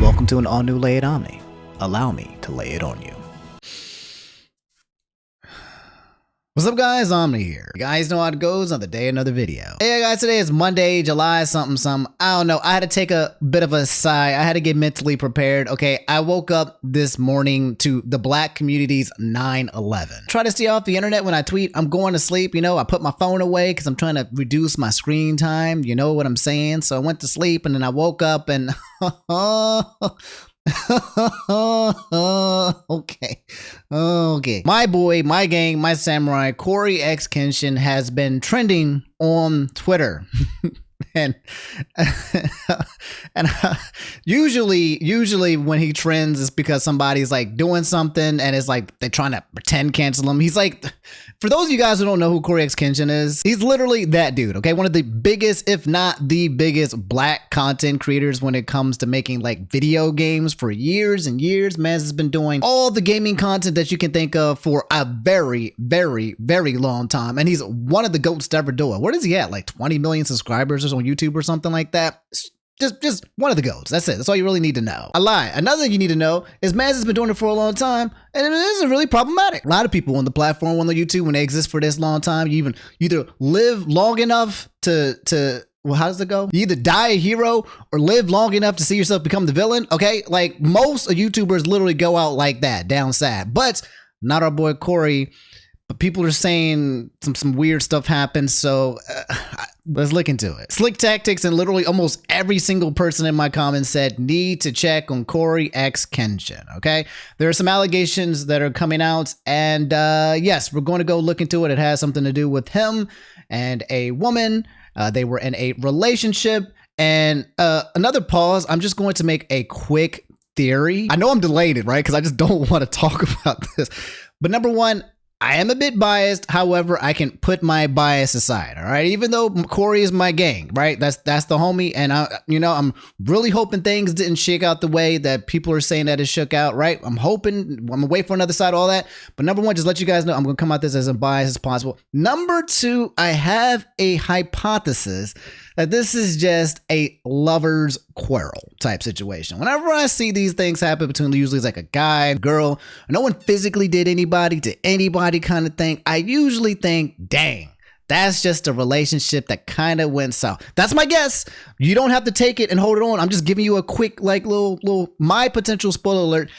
Welcome to an all-new Lay It Omni. Allow me to lay it on you. What's up, guys? Omni here. You guys know how it goes on the day another video. Hey guys, today is Monday, July something. I don't know. I had to take a bit of a sigh. I had to get mentally prepared. Okay, I woke up this morning to the black community's 9/11. Try to stay off the internet when I tweet. I'm going to sleep. You know, I put my phone away because I'm trying to reduce my screen time. You know what I'm saying? So I went to sleep and then I woke up and okay. My boy, my gang, my samurai, CoryxKenshin has been trending on Twitter. and usually when he trends, it's because somebody's like doing something and it's like they're trying to pretend cancel him. He's like, for those of you guys who don't know who CoryxKenshin is, he's literally that dude, okay? One of the biggest, if not the biggest, black content creators when it comes to making like video games for years and years. Man has been doing all the gaming content that you can think of for a very, very, very long time. And he's one of the GOATs to ever do it. What is he at? Like 20 million subscribers on YouTube or something like that? Just one of the GOATs. That's it. That's all you really need to know. I lie. Another thing you need to know is Maz has been doing it for a long time, and it isn't really problematic. A lot of people on the platform, on the YouTube, when they exist for this long time, you either live long enough to well, how does it go? You either die a hero or live long enough to see yourself become the villain. Okay, like most YouTubers literally go out like that, down sad. But not our boy Cory. But people are saying some weird stuff happened, so let's look into it. Slick tactics, and literally almost every single person in my comments said need to check on CoryxKenshin. Okay, there are some allegations that are coming out, and yes, we're going to go look into it. It has something to do with him and a woman. They were in a relationship, and another pause. I'm just going to make a quick theory. I know I'm delayed it, right? Because I just don't want to talk about this. But number one, I am a bit biased. However, I can put my bias aside. All right. Even though Cory is my gang, right? That's the homie. And I'm really hoping things didn't shake out the way that people are saying that it shook out. Right. I'm hoping. I'm gonna wait for another side, all that. But number one, just let you guys know I'm going to come out this as unbiased as possible. Number two, I have a hypothesis that this is just a lover's quarrel type situation. Whenever I see these things happen between usually it's like a guy, a girl, no one physically did anybody to anybody kind of thing, I usually think, dang, that's just a relationship that kind of went south. That's my guess. You don't have to take it and hold it on. I'm just giving you a quick like little my potential spoiler alert.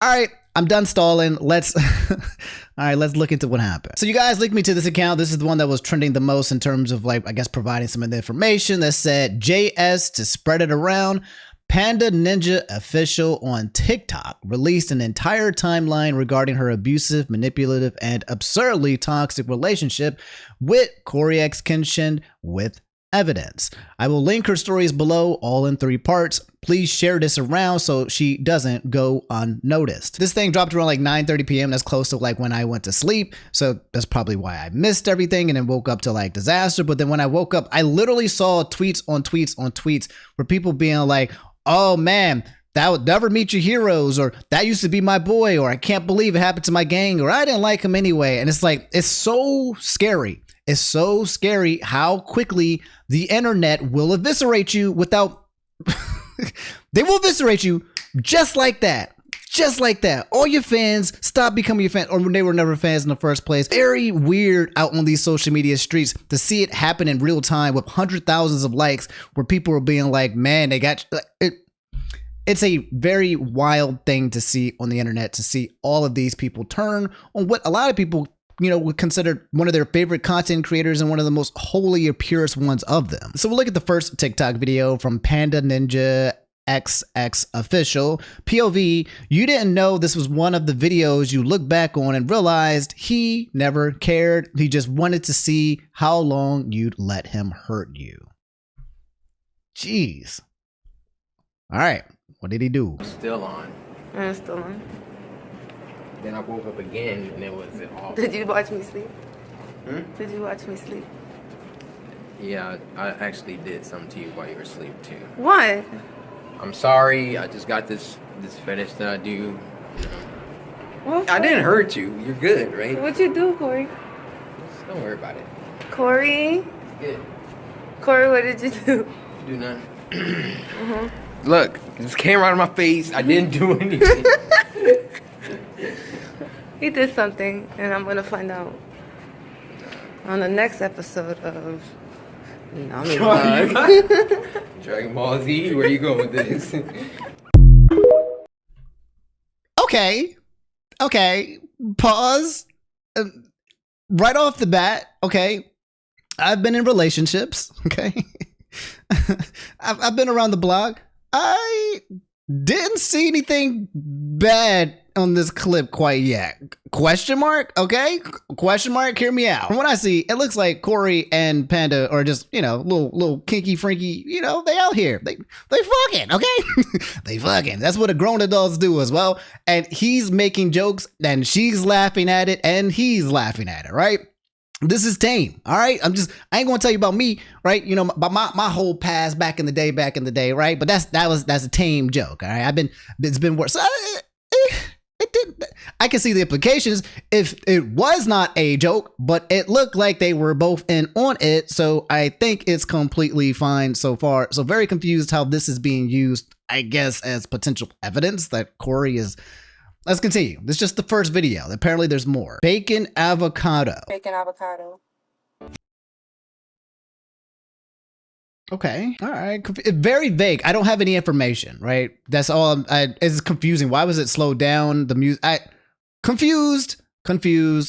All right, I'm done stalling. Let's all right, let's look into what happened. So you guys linked me to this account. This is the one that was trending the most in terms of like, I guess, providing some of the information that said JS to spread it around. Panda Ninja official on TikTok released an entire timeline regarding her abusive, manipulative, and absurdly toxic relationship with CoryxKenshin with evidence. I will link her stories below, all in 3 parts. Please share this around so she doesn't go unnoticed. This thing dropped around like 9:30 p.m. That's close to like when I went to sleep. So that's probably why I missed everything and then woke up to like disaster. But then when I woke up, I literally saw tweets on tweets on tweets where people being like, oh man, that would never meet your heroes, or that used to be my boy, or I can't believe it happened to my gang, or I didn't like him anyway. And it's like, it's so scary. It's so scary how quickly the internet will eviscerate you without, they will eviscerate you just like that. Just like that. All your fans stop becoming your fans, or they were never fans in the first place. Very weird out on these social media streets to see it happen in real time with hundreds of thousands of likes where people are being like, man, they got it. It's a very wild thing to see on the internet, to see all of these people turn on what a lot of people would consider one of their favorite content creators and one of the most holy or purest ones of them. So we'll look at the first TikTok video from Panda Ninja XX official. POV, you didn't know this was one of the videos you look back on and realized he never cared. He just wanted to see how long you'd let him hurt you. Jeez. All right. What did he do? Still on. I'm still on. Then I woke up again and it was off. Did you watch me sleep? Did you watch me sleep? Yeah, I actually did something to you while you were asleep too. What? I'm sorry. I just got this fetish that I do. What I didn't hurt you. You're good, right? What'd you do, Cory? Just don't worry about it. Cory? It's good. Cory, what did you do? You do nothing. Look, there's a camera out of my face. I didn't do anything. He did something, and I'm gonna find out on the next episode of Omni Vlog. Dragon Ball Z, where you going with this? Okay. Pause. Right off the bat, okay. I've been in relationships, okay. I've been around the block. I didn't see anything bad on this clip quite yet. Question mark? Okay. Question mark. Hear me out. From what I see, it looks like Cory and Panda are just, little kinky freaky, they out here. They fucking, okay? They fucking. That's what the grown adults do as well. And he's making jokes and she's laughing at it and he's laughing at it, right? This is tame, all right? I ain't gonna tell you about me, right? About my whole past back in the day, right? But that's a tame joke, all right? It's been worse. It didn't. I can see the implications if it was not a joke, but it looked like they were both in on it. So I think it's completely fine so far. So very confused how this is being used, I guess, as potential evidence that Cory is. Let's continue. This is just the first video. Apparently there's more. Bacon avocado. Bacon avocado. Okay. All right. Very vague. I don't have any information, right? That's all. It's confusing. Why was it slowed down? The music. Confused.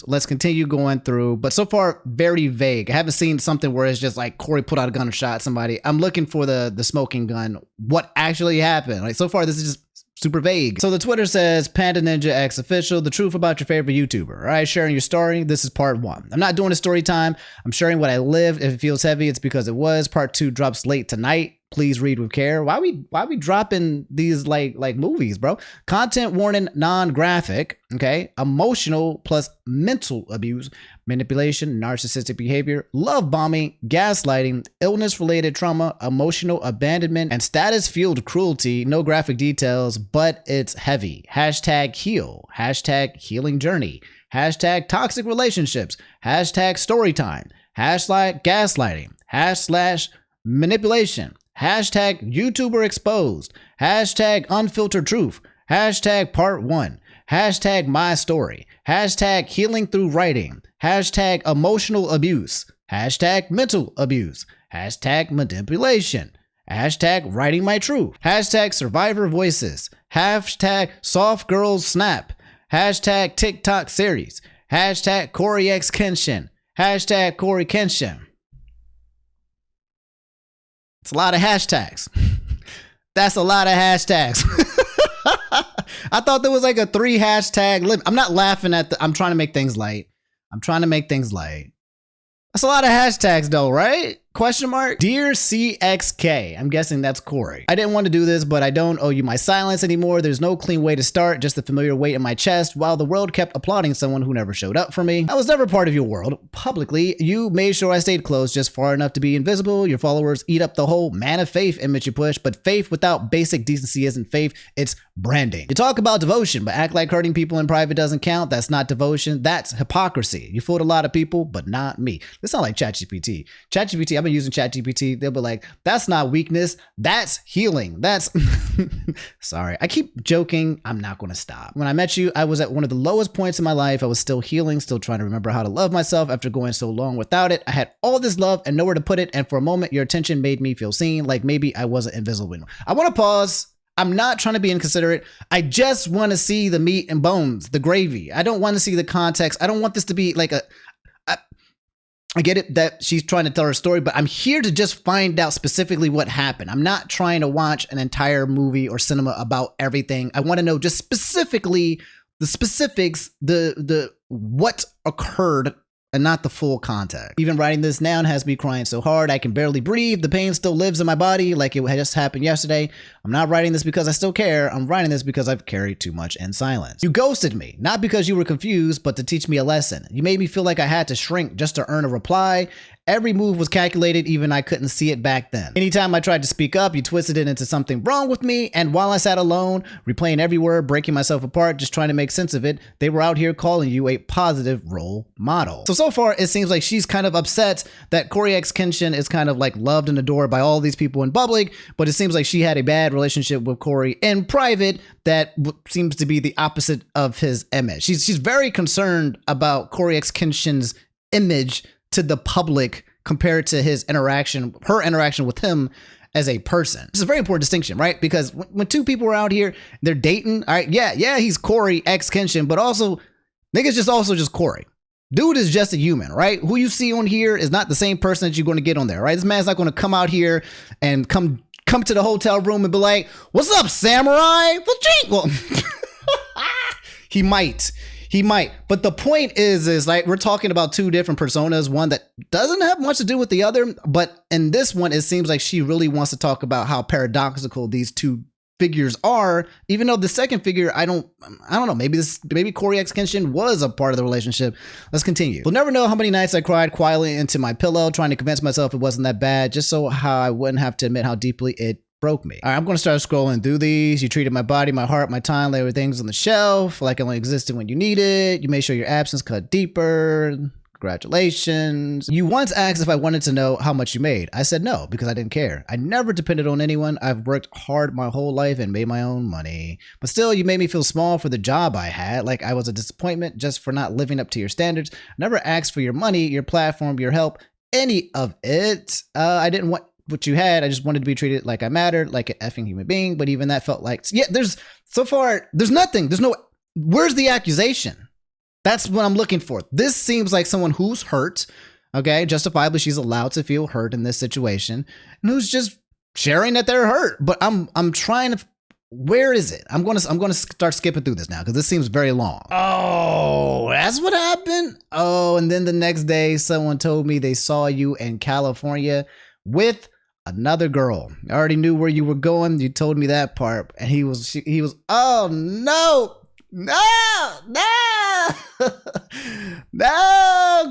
Let's continue going through. But so far, very vague. I haven't seen something where it's just like Cory put out a gun and shot somebody. I'm looking for the smoking gun. What actually happened? Like so far, this is just super vague. So the Twitter says, Panda Ninja X official, the truth about your favorite YouTuber. All right, sharing your story. This is part 1. I'm not doing a story time. I'm sharing what I lived. If it feels heavy, it's because it was. Part 2 drops late tonight. Please read with care. Why we dropping these like movies, bro? Content warning, non-graphic. Okay, emotional plus mental abuse, manipulation, narcissistic behavior, love bombing, gaslighting, illness-related trauma, emotional abandonment, and status-fueled cruelty. No graphic details, but it's heavy. Hashtag heal. Hashtag healing journey. Hashtag toxic relationships. Hashtag story time. Hashtag gaslighting. Hashtag manipulation. Hashtag YouTuber exposed. Hashtag unfiltered truth. Hashtag part 1. Hashtag my story. Hashtag healing through writing. Hashtag emotional abuse. Hashtag mental abuse. Hashtag manipulation. Hashtag writing my truth. Hashtag survivor voices. Hashtag soft girls snap. Hashtag TikTok series. Hashtag CoryxKenshin. Hashtag CoryxKenshin. It's a lot of hashtags. That's a lot of hashtags. I thought there was like a 3 hashtag limit. I'm not laughing at I'm trying to make things light. That's a lot of hashtags though, right? Question mark? Dear CXK. I'm guessing that's Cory. I didn't want to do this, but I don't owe you my silence anymore. There's no clean way to start, just the familiar weight in my chest while the world kept applauding someone who never showed up for me. I was never part of your world. Publicly, you made sure I stayed close just far enough to be invisible. Your followers eat up the whole man of faith image you push, but faith without basic decency isn't faith, it's branding. You talk about devotion, but act like hurting people in private doesn't count. That's not devotion, that's hypocrisy. You fooled a lot of people, but not me. This sounds like ChatGPT. I've been using ChatGPT. They'll be like, that's not weakness, that's healing. That's sorry. I keep joking. I'm not going to stop. When I met you, I was at one of the lowest points in my life. I was still healing, still trying to remember how to love myself after going so long without it. I had all this love and nowhere to put it. And for a moment, your attention made me feel seen, like maybe I wasn't invisible. I want to pause. I'm not trying to be inconsiderate. I just want to see the meat and bones, the gravy. I don't want to see the context. I don't want this to be like I get it that she's trying to tell her story, but I'm here to just find out specifically what happened. I'm not trying to watch an entire movie or cinema about everything. I want to know just specifically the specifics, the what occurred and not the full context. Even writing this down has me crying so hard I can barely breathe. The pain still lives in my body like it had just happened yesterday. I'm not writing this because I still care. I'm writing this because I've carried too much in silence. You ghosted me, not because you were confused, but to teach me a lesson. You made me feel like I had to shrink just to earn a reply. Every move was calculated, even I couldn't see it back then. Anytime I tried to speak up, you twisted it into something wrong with me, and while I sat alone, replaying every word, breaking myself apart, just trying to make sense of it, they were out here calling you a positive role model. So far, it seems like she's kind of upset that CoryxKenshin is kind of like loved and adored by all these people in public, but it seems like she had a bad relationship with Cory in private that seems to be the opposite of his image. She's very concerned about CoryxKenshin's image to the public compared to her interaction with him as a person. This is a very important distinction, right? Because when two people are out here, they're dating, all right, yeah, he's CoryxKenshin, but also, nigga's just Cory. Dude is just a human, right? Who you see on here is not the same person that you're going to get on there, right? This man's not going to come out here and come to the hotel room and be like, "What's up, samurai?" Well, he might. But the point is like, we're talking about two different personas, one that doesn't have much to do with the other. But in this one, it seems like she really wants to talk about how paradoxical these two figures are, even though the second figure, I don't know, maybe CoryxKenshin was a part of the relationship. Let's continue. We'll never know how many nights I cried quietly into my pillow, trying to convince myself it wasn't that bad, just so how I wouldn't have to admit how deeply it broke me. All right, I'm going to start scrolling through these. You treated my body, my heart, my time, laid things on the shelf like it only existed when you need it. You made sure your absence cut deeper. Congratulations. You once asked if I wanted to know how much you made. I said no, because I didn't care. I never depended on anyone. I've worked hard my whole life and made my own money. But still, you made me feel small for the job I had, like I was a disappointment just for not living up to your standards. I never asked for your money, your platform, your help, any of it. I didn't want what you had. I just wanted to be treated like I mattered, like an effing human being. But even that felt like, yeah, there's nothing. Where's the accusation? That's what I'm looking for. This seems like someone who's hurt. Okay, justifiably, she's allowed to feel hurt in this situation, and who's just sharing that they're hurt. But I'm trying to. Where is it? I'm gonna start skipping through this now because this seems very long. Oh, that's what happened. Oh, and then the next day, someone told me they saw you in California with another girl. I already knew where you were going. You told me that part, and he was. Oh no. No,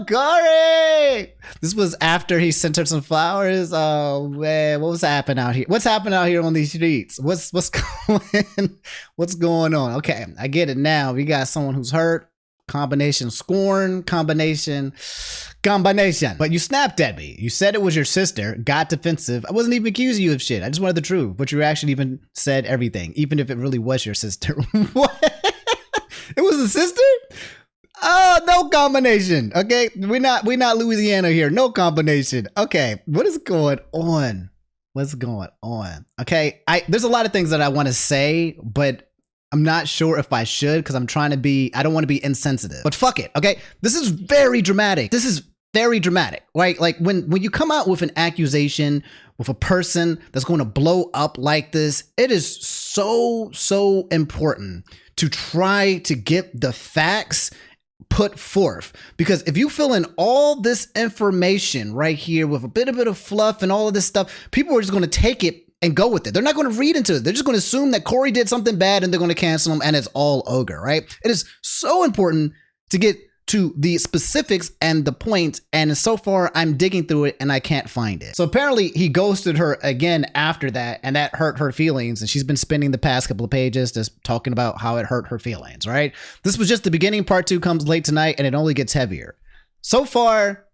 Cory. This was after he sent her some flowers. Oh man, what's happening out here? What's happening out here on these streets? What's going on? Okay, I get it now. We got someone who's hurt. Combination scorn. Combination. But you snapped at me. You said it was your sister. Got defensive. I wasn't even accusing you of shit. I just wanted the truth. But you actually even said everything, even if it really was your sister. What? It was a sister? Oh, no combination. Okay, we're not Louisiana here. No combination. Okay, what is going on? What's going on? Okay, there's a lot of things that I want to say, but I'm not sure if I should because I don't want to be insensitive. But fuck it. Okay, this is very dramatic. Right? Like when you come out with an accusation with a person that's going to blow up like this, it is so important to try to get the facts put forth. Because if you fill in all this information right here with a bit of fluff and all of this stuff, people are just going to take it and go with it. They're not going to read into it. They're just going to assume that Cory did something bad and they're going to cancel him and it's all ogre, right? It is so important to get to the specifics and the point, and so far I'm digging through it and I can't find it. So apparently he ghosted her again after that, and that hurt her feelings, and she's been spending the past couple of pages just talking about how it hurt her feelings, right? This was just the beginning. Part 2 comes late tonight and it only gets heavier. So far,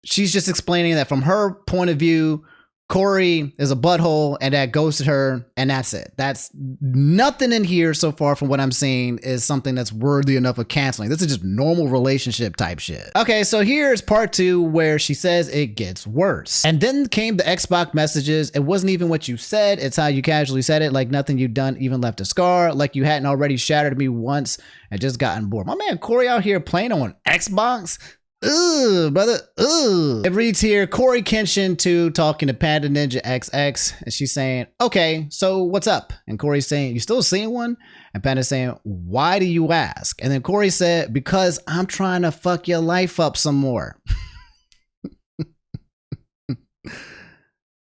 she's just explaining that from her point of view, Cory is a butthole and that ghosted her, and that's it. That's nothing in here so far from what I'm seeing is something that's worthy enough of canceling. This is just normal relationship type shit. Okay, so here's part 2 where she says it gets worse. And then came the Xbox messages. It wasn't even what you said. It's how you casually said it, like nothing you'd done even left a scar, like you hadn't already shattered me once and just gotten bored. My man Cory out here playing on Xbox. Ugh, brother. Ugh. It reads here, CoryxKenshin 2 talking to Panda Ninja XX, and she's saying, okay, so what's up? And Cory's saying, you still seeing one? And Panda's saying, why do you ask? And then Cory said, because I'm trying to fuck your life up some more.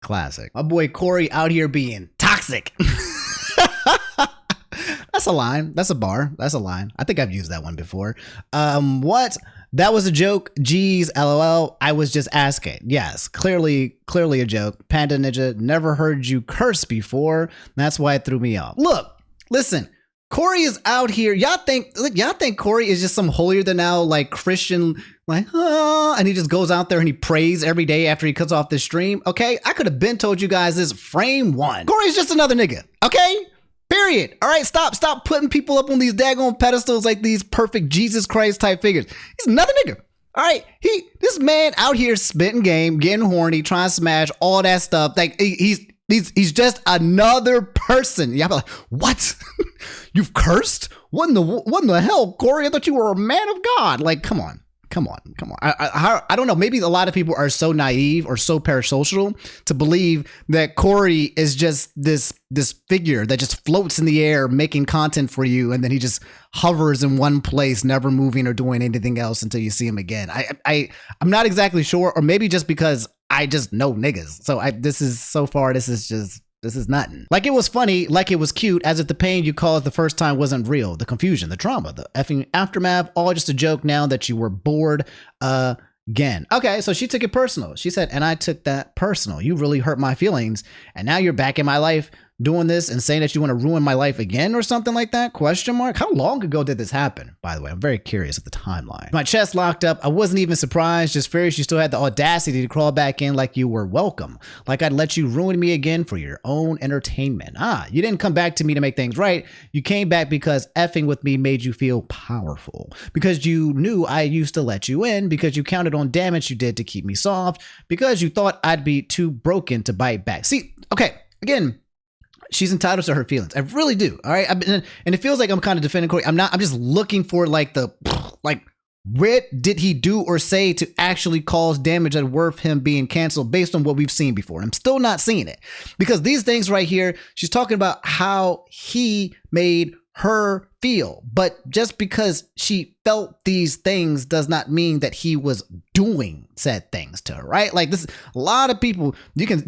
Classic. My boy Cory out here being toxic. That's a line. That's a bar. That's a line. I think I've used that one before. What? That was a joke. Geez, LOL. I was just asking. Yes, clearly a joke. Panda Ninja, never heard you curse before. That's why it threw me off. Look, listen. Cory is out here. Y'all think Cory is just some holier than thou like Christian, like, and he just goes out there and he prays every day after he cuts off this stream. Okay, I could have been told you guys this frame one. Cory's just another nigga. Okay. Period. All right, stop putting people up on these daggone pedestals like these perfect Jesus Christ type figures. He's another nigga. All right, this man out here spitting game, getting horny, trying to smash all that stuff. Like he's just another person. Yeah, I'm like, what? You've cursed? What in the hell, Cory? I thought you were a man of God. Like, come on. I don't know. Maybe a lot of people are so naive or so parasocial to believe that Cory is just this figure that just floats in the air making content for you, and then he just hovers in one place, never moving or doing anything else until you see him again. I'm not exactly sure, or maybe just because I just know niggas. So this is nothing. Like it was funny, like it was cute, as if the pain you caused the first time wasn't real. The confusion, the trauma, the effing aftermath, all just a joke now that you were bored again. Okay, so she took it personal. She said, and I took that personal. You really hurt my feelings, and now you're back in my life doing this and saying that you want to ruin my life again or something like that? Question mark. How long ago did this happen? By the way, I'm very curious of the timeline. My chest locked up. I wasn't even surprised, just furious you still had the audacity to crawl back in like you were welcome. Like I'd let you ruin me again for your own entertainment. You didn't come back to me to make things right. You came back because effing with me made you feel powerful. Because you knew I used to let you in. Because you counted on damage you did to keep me soft. Because you thought I'd be too broken to bite back. See, okay, again, she's entitled to her feelings. I really do. All right. And it feels like I'm kind of defending Cory. I'm just looking for like what did he do or say to actually cause damage that's worth him being canceled based on what we've seen before. I'm still not seeing it because these things right here, she's talking about how he made her feel, but just because she felt these things does not mean that he was doing said things to her, right? Like this, a lot of people, you can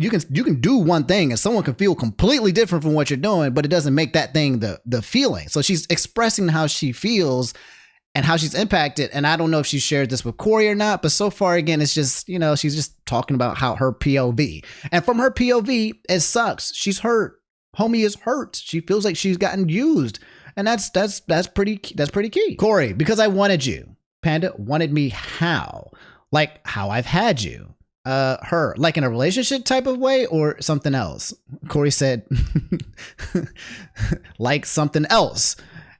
do one thing and someone can feel completely different from what you're doing, but it doesn't make that thing the feeling. So she's expressing how she feels and how she's impacted. And I don't know if she shared this with Cory or not, but so far, again, it's just, she's just talking about how her POV, and from her POV, it sucks. She's hurt. Homie is hurt. She feels like she's gotten used. And that's pretty key. Cory, because I wanted you. Panda wanted me how? Like how I've had you. Her, like in a relationship type of way or something else? Cory said, like something else.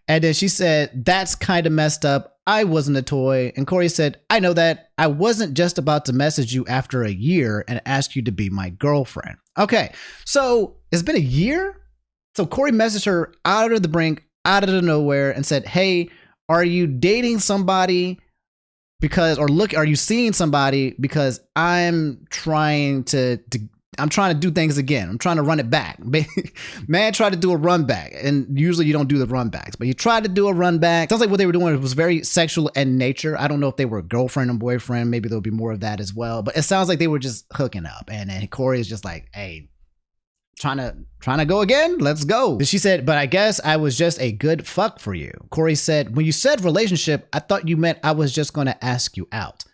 And then she said, that's kind of messed up. I wasn't a toy. And Cory said, I know that. I wasn't just about to message you after a year and ask you to be my girlfriend. Okay, so it's been a year? So Cory messaged her out of the brink, out of the nowhere, and said, hey, are you dating somebody are you seeing somebody because I'm trying to do things again. I'm trying to run it back. Man tried to do a run back, and usually you don't do the run backs, but he tried to do a run back. Sounds like what they were doing was very sexual in nature. I don't know if they were girlfriend and boyfriend. Maybe there'll be more of that as well, but it sounds like they were just hooking up. And then Cory is just like, hey, trying to go again? Let's go. She said, but I guess I was just a good fuck for you. Cory said, when you said relationship, I thought you meant I was just going to ask you out.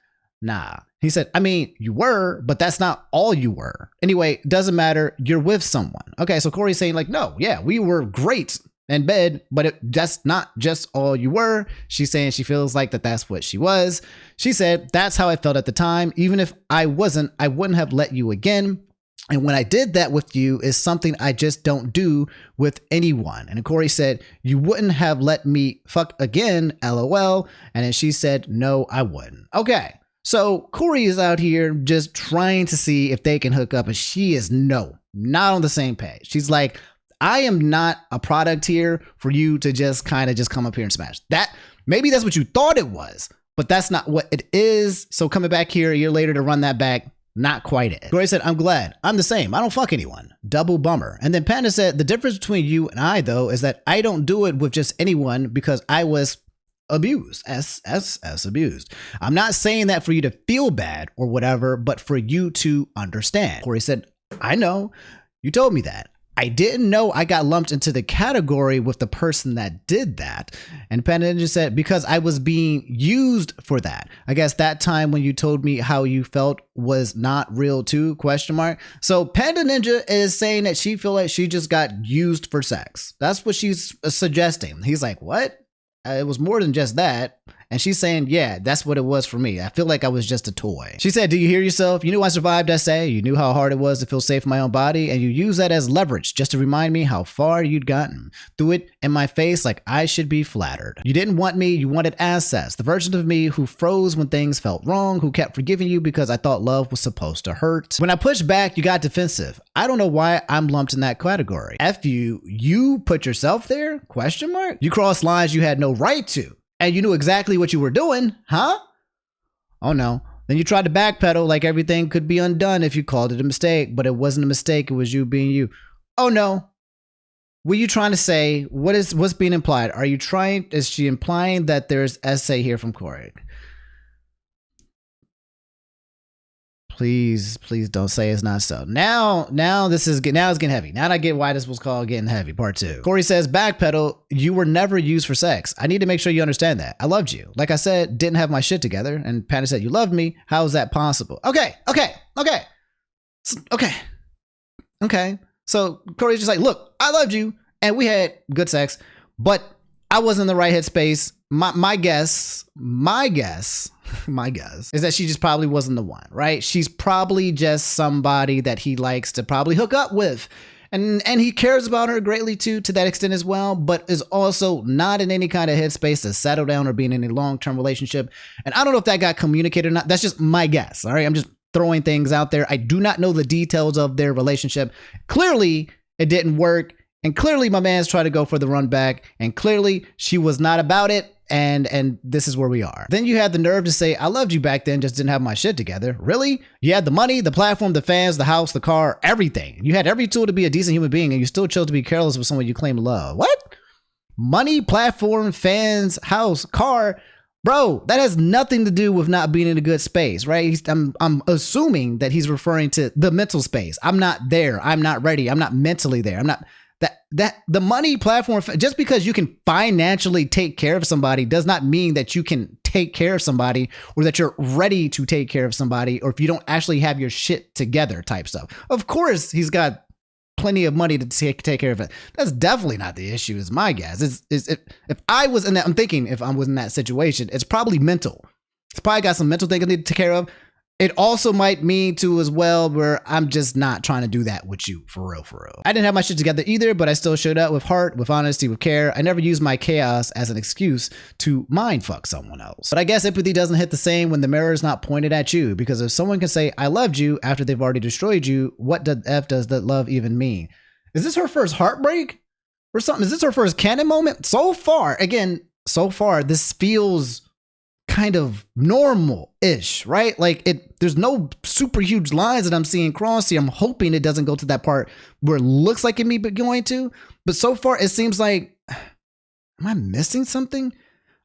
Nah. He said, I mean, you were, but that's not all you were. Anyway, doesn't matter. You're with someone. Okay, so Cory's saying like, no, yeah, we were great in bed, but that's not just all you were. She's saying she feels like that's what she was. She said, that's how I felt at the time. Even if I wasn't, I wouldn't have let you again. And when I did that with you is something I just don't do with anyone. And Cory said, you wouldn't have let me fuck again, LOL. And then she said, no, I wouldn't. Okay. So Cory is out here just trying to see if they can hook up, and she is not on the same page. She's like, I am not a product here for you to just kind of just come up here and smash. That maybe that's what you thought it was, but that's not what it is. So coming back here a year later to run that back, not quite it. Cory said, I'm glad. I'm the same. I don't fuck anyone. Double bummer. And then Panda said, the difference between you and I, though, is that I don't do it with just anyone because I was abused. Abused. I'm not saying that for you to feel bad or whatever, but for you to understand. Cory said, I know. You told me that. I didn't know I got lumped into the category with the person that did that. And Panda Ninja said, because I was being used for that. I guess that time when you told me how you felt was not real too, question mark. So Panda Ninja is saying that she feel like she just got used for sex. That's what she's suggesting. He's like, what? It was more than just that. And she's saying, yeah, that's what it was for me. I feel like I was just a toy. She said, do you hear yourself? You knew I survived SA. You knew how hard it was to feel safe in my own body. And you use that as leverage just to remind me how far you'd gotten. Threw it in my face like I should be flattered. You didn't want me. You wanted assets. The version of me who froze when things felt wrong, who kept forgiving you because I thought love was supposed to hurt. When I pushed back, you got defensive. I don't know why I'm lumped in that category. F you put yourself there? Question mark? You crossed lines you had no right to. And you knew exactly what you were doing, huh? Oh no. Then you tried to backpedal like everything could be undone if you called it a mistake, but it wasn't a mistake, it was you being you. Oh no. Were you trying to say, what's being implied? Is she implying that there's essay here from Cory? Please don't say it's not so. Now it's getting heavy. Now I get why this was called Getting Heavy, part 2. Cory says, backpedal, you were never used for sex. I need to make sure you understand that. I loved you. Like I said, didn't have my shit together. And Panda said, you loved me. How is that possible? Okay. So Cory's just like, look, I loved you and we had good sex, but I wasn't in the right headspace. My guess is that she just probably wasn't the one, right? She's probably just somebody that he likes to probably hook up with. And he cares about her greatly too, to that extent as well, but is also not in any kind of headspace to settle down or be in any long-term relationship. And I don't know if that got communicated or not. That's just my guess, all right? I'm just throwing things out there. I do not know the details of their relationship. Clearly, it didn't work. And clearly my man's tried to go for the run back, and clearly she was not about it. And this is where we are. Then you had the nerve to say, I loved you back then, just didn't have my shit together. Really? You had the money, the platform, the fans, the house, the car, everything. You had every tool to be a decent human being, and you still chose to be careless with someone you claim to love. What? Money, platform, fans, house, car. Bro, that has nothing to do with not being in a good space, right? I'm assuming that he's referring to the mental space. I'm not there. I'm not ready. I'm not mentally there. I'm not... That the money, platform, just because you can financially take care of somebody does not mean that you can take care of somebody, or that you're ready to take care of somebody, or if you don't actually have your shit together type stuff. Of course, he's got plenty of money to take care of it. That's definitely not the issue, is my guess. If I was in that, I'm thinking if I was in that situation, it's probably mental. It's probably got some mental thing I need to take care of. It also might mean too as well where I'm just not trying to do that with you for real. I didn't have my shit together either, but I still showed up with heart, with honesty, with care. I never used my chaos as an excuse to mind fuck someone else. But I guess empathy doesn't hit the same when the mirror is not pointed at you, because if someone can say, I loved you after they've already destroyed you, what the F does that love even mean? Is this her first heartbreak or something? Is this her first canon moment? So far, this feels kind of normal-ish, right? Like there's no super huge lines that I'm seeing cross here. I'm hoping it doesn't go to that part where it looks like it may be going to, but so far it seems like, am I missing something?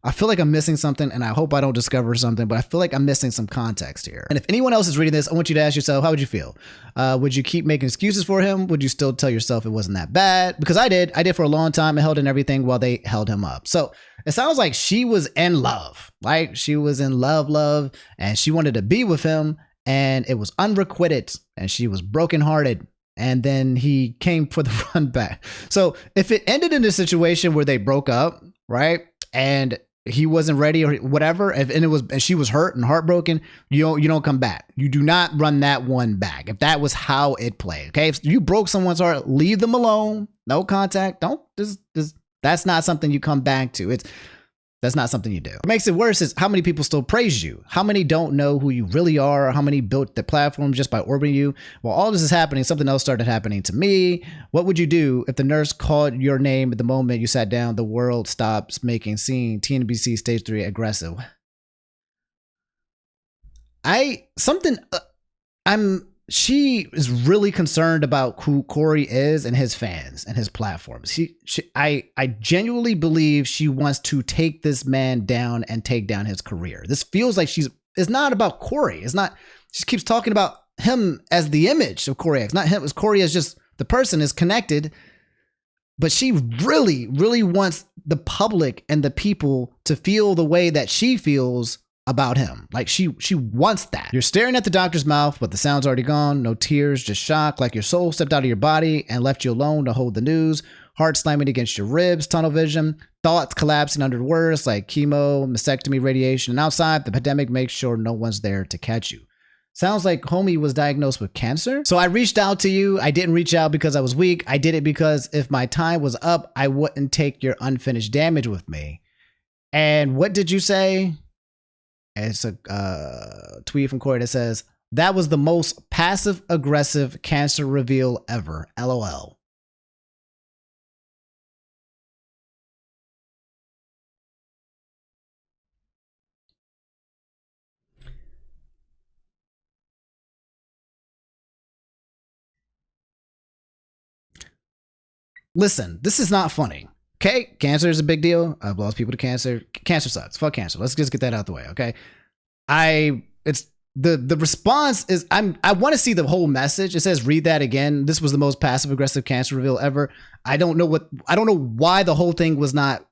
I feel like I'm missing something, and I hope I don't discover something, but I feel like I'm missing some context here. And if anyone else is reading this, I want you to ask yourself, how would you feel? Would you keep making excuses for him? Would you still tell yourself it wasn't that bad? Because I did for a long time. I held in everything while they held him up. So it sounds like she was in love, like she was in love, and she wanted to be with him, and it was unrequited, and she was brokenhearted. And then he came for the run back. So if it ended in a situation where they broke up, right, and he wasn't ready or whatever, and she was hurt and heartbroken, you don't come back. You do not run that one back. If that was how it played, okay? If you broke someone's heart, leave them alone. No contact. That's not something you come back to. That's not something you do. What makes it worse is how many people still praise you. How many don't know who you really are, or how many built the platform just by orbiting you. While all this is happening, something else started happening to me. What would you do if the nurse called your name at the moment you sat down, the world stops making scene, TNBC stage 3 aggressive? She is really concerned about who Cory is and his fans and his platforms. I genuinely believe she wants to take this man down and take down his career. This feels like it's not about Cory. It's not, she keeps talking about him as the image of Cory X, not him as Cory as just The person is connected, but she really, really wants the public and the people to feel the way that she feels about him. Like she wants that. You're staring at the doctor's mouth, but the sound's already gone. No tears, just shock, like your soul stepped out of your body and left you alone to hold the news. Heart slamming against your ribs, tunnel vision, thoughts collapsing under words like chemo, mastectomy, radiation. And outside, the pandemic makes sure no one's there to catch you. Sounds like homie was diagnosed with cancer. So I reached out to you. I didn't reach out because I was weak. I did it because if my time was up, I wouldn't take your unfinished damage with me. And what did you say? It's a tweet from Cory that says, that was the most passive-aggressive cancer reveal ever. LOL. Listen, this is not funny. Okay, cancer is a big deal. I've lost people to cancer. Cancer sucks. Fuck cancer. Let's just get that out the way. Okay, it's the response is I want to see the whole message. It says read that again. This was the most passive aggressive cancer reveal ever. I don't know why the whole thing was not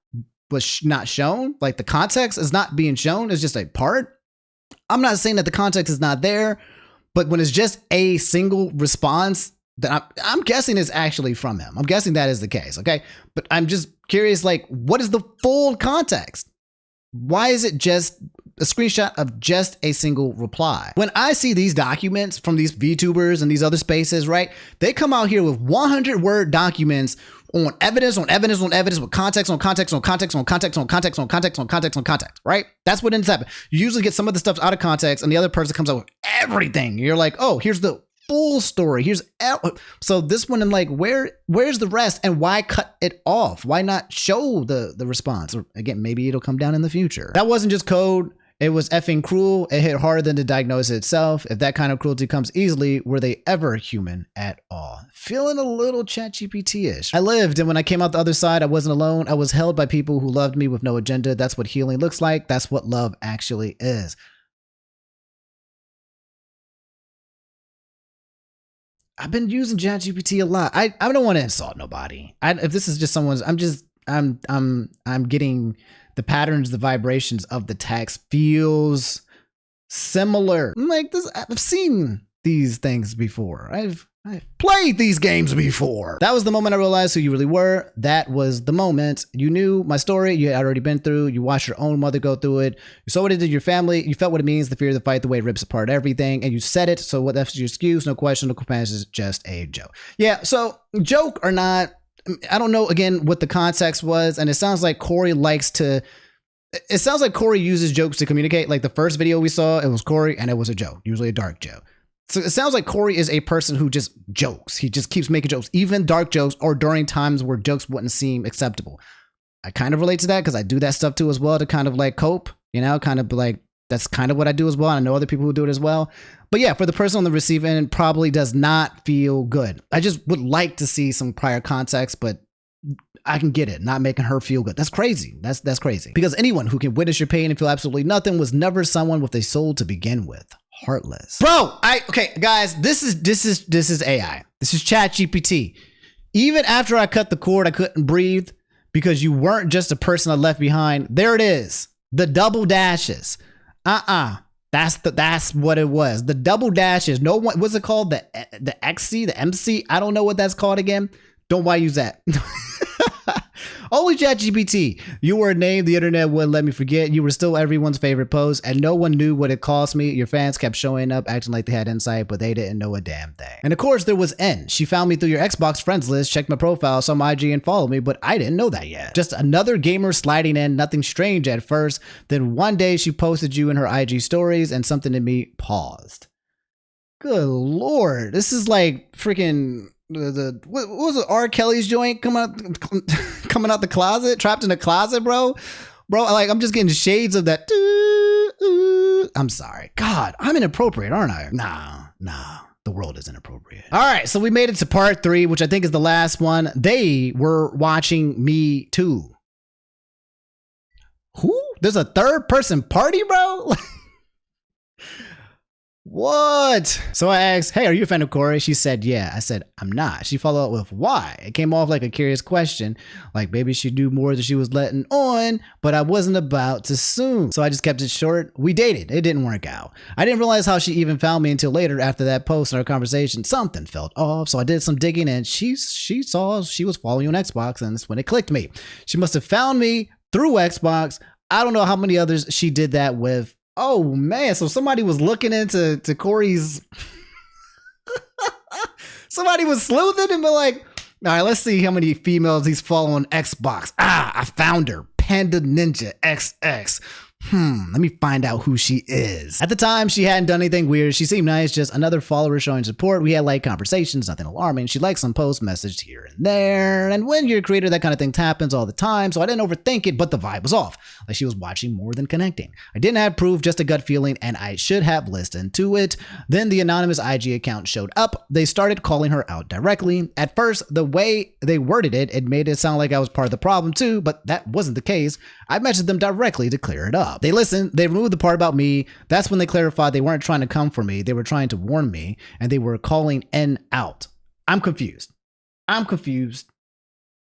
shown. Like the context is not being shown. It's just a part. I'm not saying that the context is not there, but when it's just a single response, that I'm guessing is actually from him. I'm guessing that is the case, okay? But I'm just curious, like, what is the full context? Why is it just a screenshot of just a single reply? When I see these documents from these VTubers and these other spaces, right? They come out here with 100-word documents on evidence, on evidence, on evidence, with context, on context, on context, on context, on context, on context, on context, on context, right? That's what ends up happening. You usually get some of the stuff out of context and the other person comes out with everything. You're like, oh, here's the full story. So this one, I'm like, where's the rest, and why cut it off? Why not show the response? Or again, maybe it'll come down in the future. That wasn't just code. It was effing cruel. It hit harder than the diagnosis itself. If that kind of cruelty comes easily, were they ever human at all? Feeling a little ChatGPT-ish. I lived, and when I came out the other side, I wasn't alone. I was held by people who loved me with no agenda. That's what healing looks like. That's what love actually is. I've been using ChatGPT a lot. I don't want to insult nobody. If this is just someone's, I'm getting the patterns, the vibrations of the text feels similar. I'm like this. I've seen these things before. I've played these games before. That was the moment I realized who you really were. That was the moment you knew my story. You had already been through. You watched your own mother go through it. You saw what it did to your family. You felt what it means, the fear of the fight, the way it rips apart everything. And you said it. So what? That's your excuse. No question. No comparison. Is just a joke. Yeah. So joke or not, I don't know again what the context was. And it sounds like Cory uses jokes to communicate. Like the first video we saw, it was Cory and it was a joke, usually a dark joke. So it sounds like Cory is a person who just jokes. He just keeps making jokes, even dark jokes, or during times where jokes wouldn't seem acceptable. I kind of relate to that because I do that stuff too as well to kind of like cope, kind of like that's kind of what I do as well. I know other people who do it as well. But yeah, for the person on the receiving end, probably does not feel good. I just would like to see some prior context, but I can get it. Not making her feel good. That's crazy. That's crazy. Because anyone who can witness your pain and feel absolutely nothing was never someone with a soul to begin with. Heartless. Bro, okay, guys, this is AI. This is ChatGPT. Even after I cut the cord, I couldn't breathe because you weren't just a person I left behind. There it is. The double dashes. That's what it was. The double dashes. No one, what's it called? The XC, the MC? I don't know what that's called again. Don't why use that. Only ChatGPT. You were a name the internet wouldn't let me forget. You were still everyone's favorite post, and no one knew what it cost me. Your fans kept showing up, acting like they had insight, but they didn't know a damn thing. And of course, there was N. She found me through your Xbox friends list, checked my profile, saw my IG, and followed me, but I didn't know that yet. Just another gamer sliding in, nothing strange at first. Then one day she posted you in her IG stories, and something in me paused. Good Lord. This is like freaking... what was it? R. Kelly's joint coming out the closet, trapped in a closet, bro. Like I'm just getting shades of that. I'm sorry, God, I'm inappropriate, aren't I? Nah, the world is inappropriate. All right, so we made it to part 3, which I think is the last one. They were watching me too. Who? There's a third person party, bro. What? So I asked, hey, are you a fan of Cory? She said, yeah. I said, I'm not. She followed up with, why? It came off like a curious question, like maybe she knew more than she was letting on, but I wasn't about to soon. So I just kept it short. We dated. It didn't work out. I didn't realize how she even found me until later after that post in our conversation. Something felt off, so I did some digging and she saw she was following you on Xbox, and that's when it clicked me. She must have found me through Xbox. I don't know how many others she did that with. Oh man, so somebody was looking into Cory's somebody was sleuthing and be like, all right, let's see how many females he's following on Xbox. I found her. Panda Ninja XX. Let me find out who she is. At the time, she hadn't done anything weird. She seemed nice, just another follower showing support. We had light conversations, nothing alarming. She liked some posts, messaged here and there. And when you're a creator, that kind of thing happens all the time. So I didn't overthink it, but the vibe was off. Like she was watching more than connecting. I didn't have proof, just a gut feeling, and I should have listened to it. Then the anonymous IG account showed up. They started calling her out directly. At first, the way they worded it, it made it sound like I was part of the problem too, but that wasn't the case. I messaged them directly to clear it up. They listened, they removed the part about me. That's when they clarified they weren't trying to come for me. They were trying to warn me, and they were calling N out. I'm confused.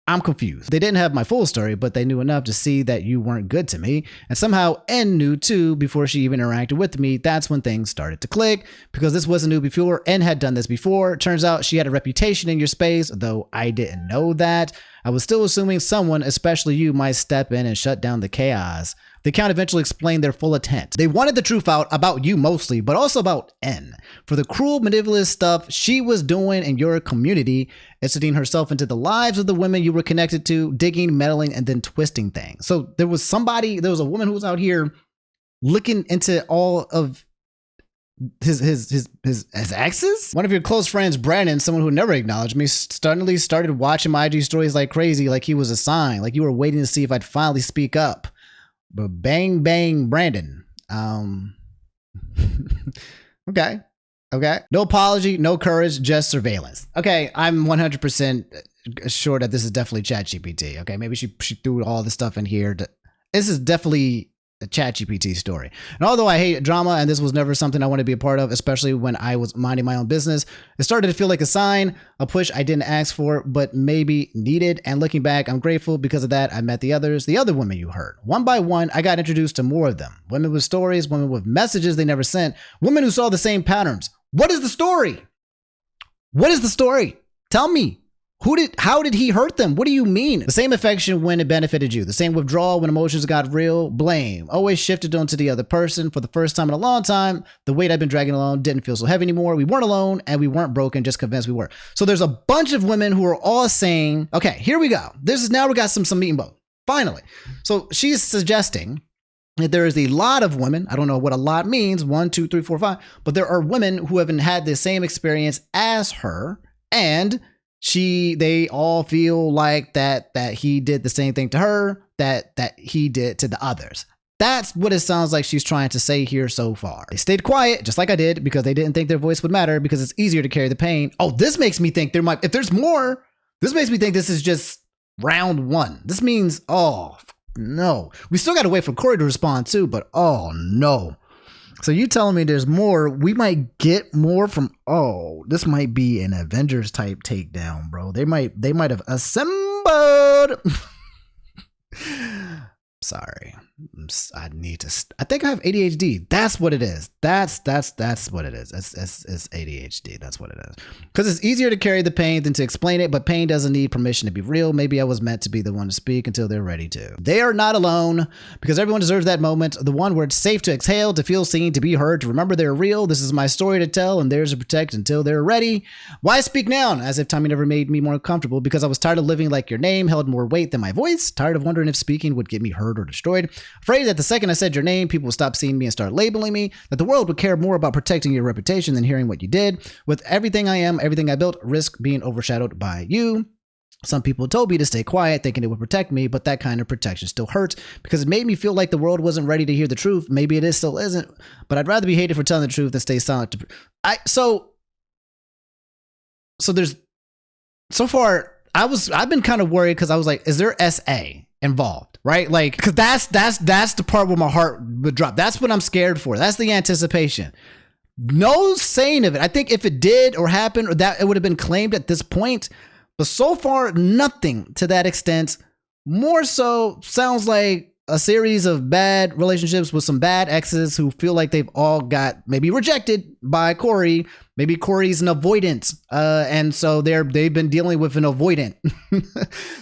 They didn't have my full story, but they knew enough to see that you weren't good to me. And somehow N knew too before she even interacted with me. That's when things started to click, because this wasn't new before. N had done this before. Turns out she had a reputation in your space, though I didn't know that. I was still assuming someone, especially you, might step in and shut down the chaos. The account eventually explained their full intent. They wanted the truth out about you mostly, but also about N. For the cruel, manipulative stuff she was doing in your community, inserting herself into the lives of the women you were connected to, digging, meddling, and then twisting things. So there was a woman who was out here looking into all of his exes. One of your close friends, Brandon, someone who never acknowledged me, suddenly started watching my IG stories like crazy, like he was a sign, like you were waiting to see if I'd finally speak up. But bang, bang, Brandon. Okay. No apology, no courage, just surveillance. Okay, I'm 100% sure that this is definitely ChatGPT. Okay, maybe she threw all the stuff in here. This is definitely a ChatGPT story. And although I hate drama and this was never something I want to be a part of, especially when I was minding my own business, it started to feel like a sign, a push I didn't ask for, but maybe needed. And looking back, I'm grateful because of that. I met the other women you heard. One by one, I got introduced to more of them. Women with stories, women with messages they never sent, women who saw the same patterns. What is the story? What is the story? Tell me. How did he hurt them? What do you mean? The same affection when it benefited you. The same withdrawal when emotions got real. Blame. Always shifted onto the other person. For the first time in a long time, the weight I'd been dragging along didn't feel so heavy anymore. We weren't alone and we weren't broken, just convinced we were. So there's a bunch of women who are all saying, okay, here we go. Now we got some meat and bone. Finally. So she's suggesting that there is a lot of women, I don't know what a lot means, 1, 2, 3, 4, 5, but there are women who haven't had the same experience as her, and they all feel like that he did the same thing to her that he did to the others. That's what it sounds like she's trying to say here so far. They stayed quiet, just like I did, because they didn't think their voice would matter, because it's easier to carry the pain. Oh, this makes me think if there's more, this makes me think this is just round one. This means, oh, no. We still got to wait for Cory to respond too, but oh, no. So you telling me there's more? We might get more from, this might be an Avengers type takedown, bro. They might have assembled. Sorry. I think I have ADHD. That's what it is. That's what it is. It's ADHD. That's what it is. Because it's easier to carry the pain than to explain it, but pain doesn't need permission to be real. Maybe I was meant to be the one to speak until they're ready to. They are not alone, because everyone deserves that moment. The one where it's safe to exhale, to feel seen, to be heard, to remember they're real. This is my story to tell, and theirs to protect until they're ready. Why speak now? As if timing never made me more comfortable, because I was tired of living like your name held more weight than my voice. Tired of wondering if speaking would get me heard or destroyed. Afraid that the second I said your name, people would stop seeing me and start labeling me, that the world would care more about protecting your reputation than hearing what you did. With everything I am, everything I built, risk being overshadowed by you. Some people told me to stay quiet, thinking it would protect me, but that kind of protection still hurts, because it made me feel like the world wasn't ready to hear the truth. Maybe it still isn't, but I'd rather be hated for telling the truth than stay silent. So there's, so far, I've been kind of worried, because I was like, is there SA involved, right? Like, because that's the part where my heart would drop. That's what I'm scared for. That's the anticipation. No saying of it. I think if it did or happened or that it would have been claimed at this point, but so far nothing to that extent. More so sounds like a series of bad relationships with some bad exes who feel like they've all got maybe rejected by Cory. Maybe Cory's an avoidant. And so they've been dealing with an avoidant.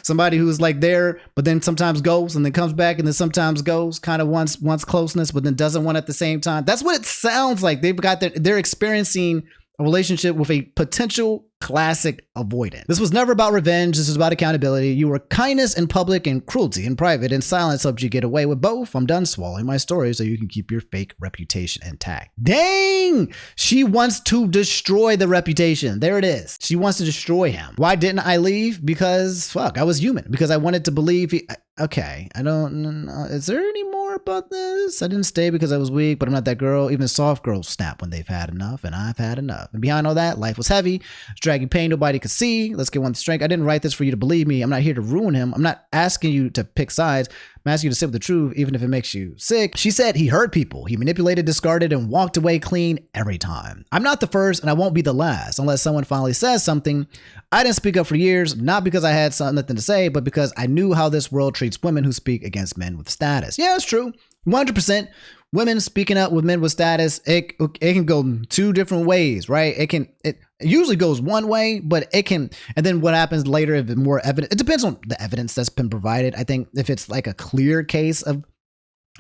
Somebody who's like there, but then sometimes goes and then comes back and then sometimes goes, kind of wants closeness, but then doesn't want at the same time. That's what it sounds like. They're experiencing a relationship with a potential classic avoidant. This was never about revenge. This was about accountability. You were kindness in public and cruelty in private, and silence helped you get away with both. I'm done swallowing my story so you can keep your fake reputation intact. Dang! She wants to destroy the reputation. There it is. She wants to destroy him. Why didn't I leave? Because, fuck, I was human. Because I wanted to believe okay, I don't know. Is there any more about this? I didn't stay because I was weak, but I'm not that girl. Even soft girls snap when they've had enough, and I've had enough. And behind all that, life was heavy. Dragging pain nobody could see. Let's get one strength. I didn't write this for you to believe me. I'm not here to ruin him. I'm not asking you to pick sides. I'm asking you to sit with the truth, even if it makes you sick. She said he hurt people. He manipulated, discarded, and walked away clean every time. I'm not the first, and I won't be the last unless someone finally says something. I didn't speak up for years, not because I had nothing to say, but because I knew how this world treats women who speak against men with status. Yeah, it's true. 100%. Women speaking up with men with status, it can go two different ways, right? It usually goes one way, but it can, and then what happens later if it's more evident, it depends on the evidence that's been provided. I think if it's like a clear case of,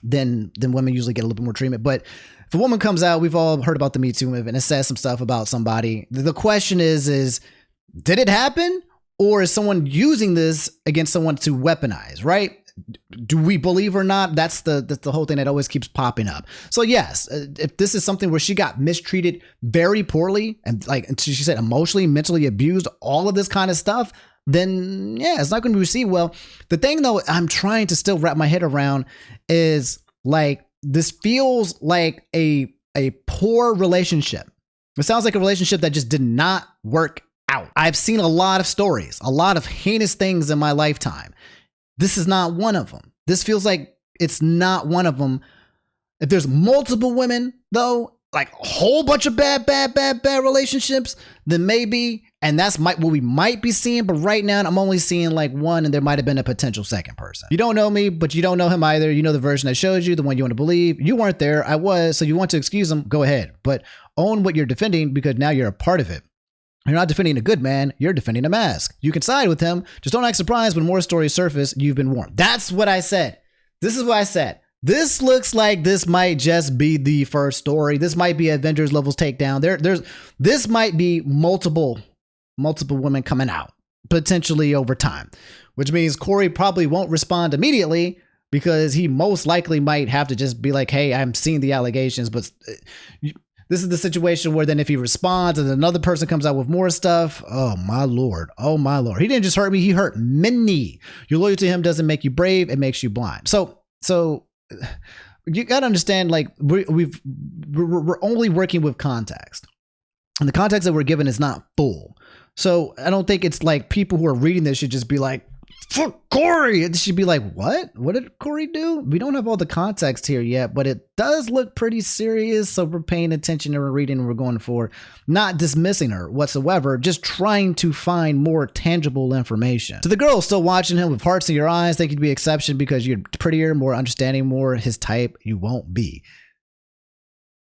then women usually get a little bit more treatment. But if a woman comes out, we've all heard about the Me Too movement, and it says some stuff about somebody. The question is did it happen? Or is someone using this against someone to weaponize, right? Do we believe or not? That's the whole thing that always keeps popping up. So yes, if this is something where she got mistreated very poorly and like she said emotionally, mentally abused, all of this kind of stuff, then yeah, it's not going to be received well. The thing though, I'm trying to still wrap my head around is like this feels like a poor relationship. It sounds like a relationship that just did not work out. I've seen a lot of stories, a lot of heinous things in my lifetime. This is not one of them. This feels like it's not one of them. If there's multiple women, though, like a whole bunch of bad relationships, then maybe, and that's what we might be seeing. But right now, I'm only seeing like one, and there might have been a potential second person. You don't know me, but you don't know him either. You know the version I showed you, the one you want to believe. You weren't there. I was. So you want to excuse him? Go ahead. But own what you're defending because now you're a part of it. You're not defending a good man, you're defending a mask. You can side with him, just don't act surprised when more stories surface, you've been warned. That's what I said. This is what I said. This looks like this might just be the first story. This might be Avengers levels takedown. This might be multiple women coming out, potentially over time, which means Cory probably won't respond immediately because he most likely might have to just be like, hey, I'm seeing the allegations, but this is the situation where then if he responds and another person comes out with more stuff, oh my Lord. He didn't just hurt me, he hurt many. Your loyalty to him doesn't make you brave, it makes you blind. So you got to understand, like we're only working with context. And the context that we're given is not full. So I don't think it's like people who are reading this should just be like, fuck Cory. It should be like, what? What did Cory do? We don't have all the context here yet, but it does look pretty serious. So we're paying attention and we're reading and we're going for not dismissing her whatsoever, just trying to find more tangible information. To the girl still watching him with hearts in your eyes, think you'd be exception because you're prettier, more understanding, more his type. You won't be.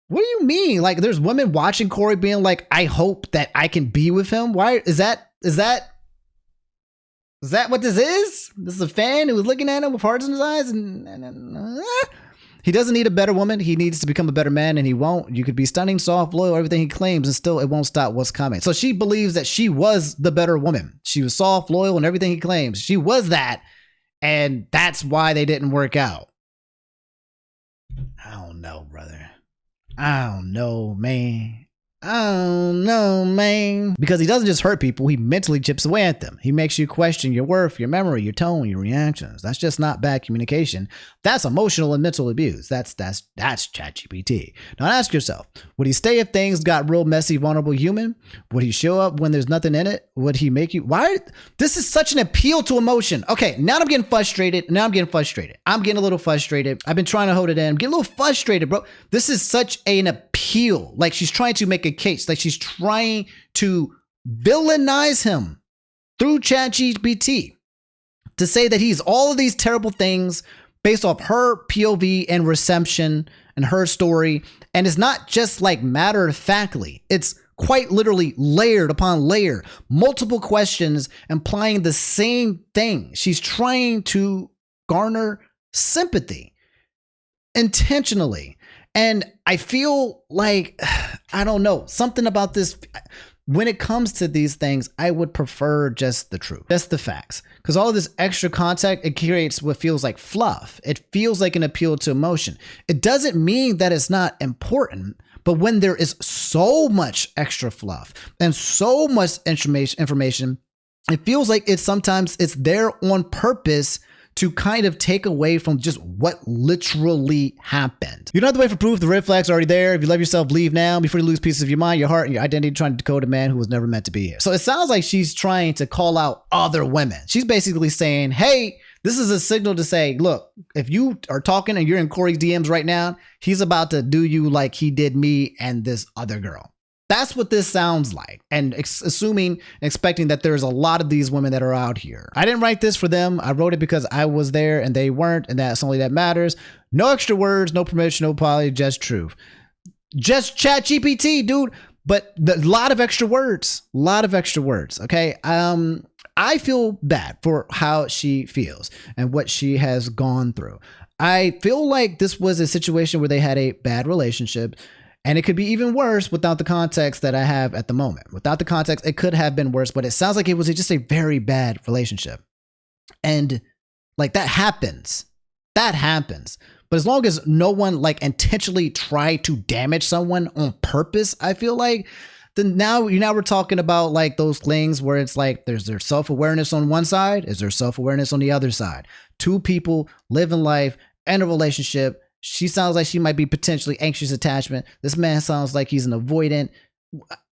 What do you mean? Like there's women watching Cory being like, I hope that I can be with him. Why is that what this is? This is a fan who was looking at him with hearts in his eyes and he doesn't need a better woman. He needs to become a better man and he won't. You could be stunning, soft, loyal, everything he claims and still it won't stop what's coming. So she believes that she was the better woman. She was soft, loyal and everything he claims. She was that. And that's why they didn't work out. I don't know, brother. I don't know, man. Because he doesn't just hurt people, he mentally chips away at them. He makes you question your worth, your memory, your tone, your reactions. That's just not bad communication. That's emotional and mental abuse. That's ChatGPT. Now ask yourself, would he stay if things got real messy, vulnerable, human? Would he show up when there's nothing in it? Would he make you? Why? This is such an appeal to emotion. Okay, now I'm getting frustrated. I'm getting a little frustrated. I've been trying to hold it in. I'm getting a little frustrated, bro. This is such an appeal appeal, like she's trying to make a case, like she's trying to villainize him through ChatGPT to say that he's all of these terrible things based off her POV and reception and her story. And it's not just like matter of factly, it's quite literally layered upon layer, multiple questions implying the same thing. She's trying to garner sympathy intentionally. And I feel like, I don't know, something about this. When it comes to these things, I would prefer just the truth, just the facts. Because all of this extra context, it creates what feels like fluff. It feels like an appeal to emotion. It doesn't mean that it's not important, but when there is so much extra fluff and so much information, it feels like sometimes it's there on purpose to kind of take away from just what literally happened. You don't have to wait for proof. The red flag's already there. If you love yourself, leave now before you lose pieces of your mind, your heart, and your identity trying to decode a man who was never meant to be here. So it sounds like she's trying to call out other women. She's basically saying, hey, this is a signal to say, look, if you are talking and you're in Cory's DMs right now, he's about to do you like he did me and this other girl. That's what this sounds like. And assuming, expecting that there's a lot of these women that are out here. I didn't write this for them. I wrote it because I was there and they weren't. And that's only that matters. No extra words, no promotion, no apology, just truth. Just ChatGPT, dude. But a lot of extra words. Okay. I feel bad for how she feels and what she has gone through. I feel like this was a situation where they had a bad relationship. And it could be even worse without the context that I have at the moment. Without the context, it could have been worse, but it sounds like it was just a very bad relationship. And like that happens. But as long as no one like intentionally tried to damage someone on purpose, I feel like, then now we're talking about like those things where it's like there's their self-awareness on one side, is there self-awareness on the other side. Two people living life and a relationship. She sounds like she might be potentially anxious attachment. This man sounds like he's an avoidant.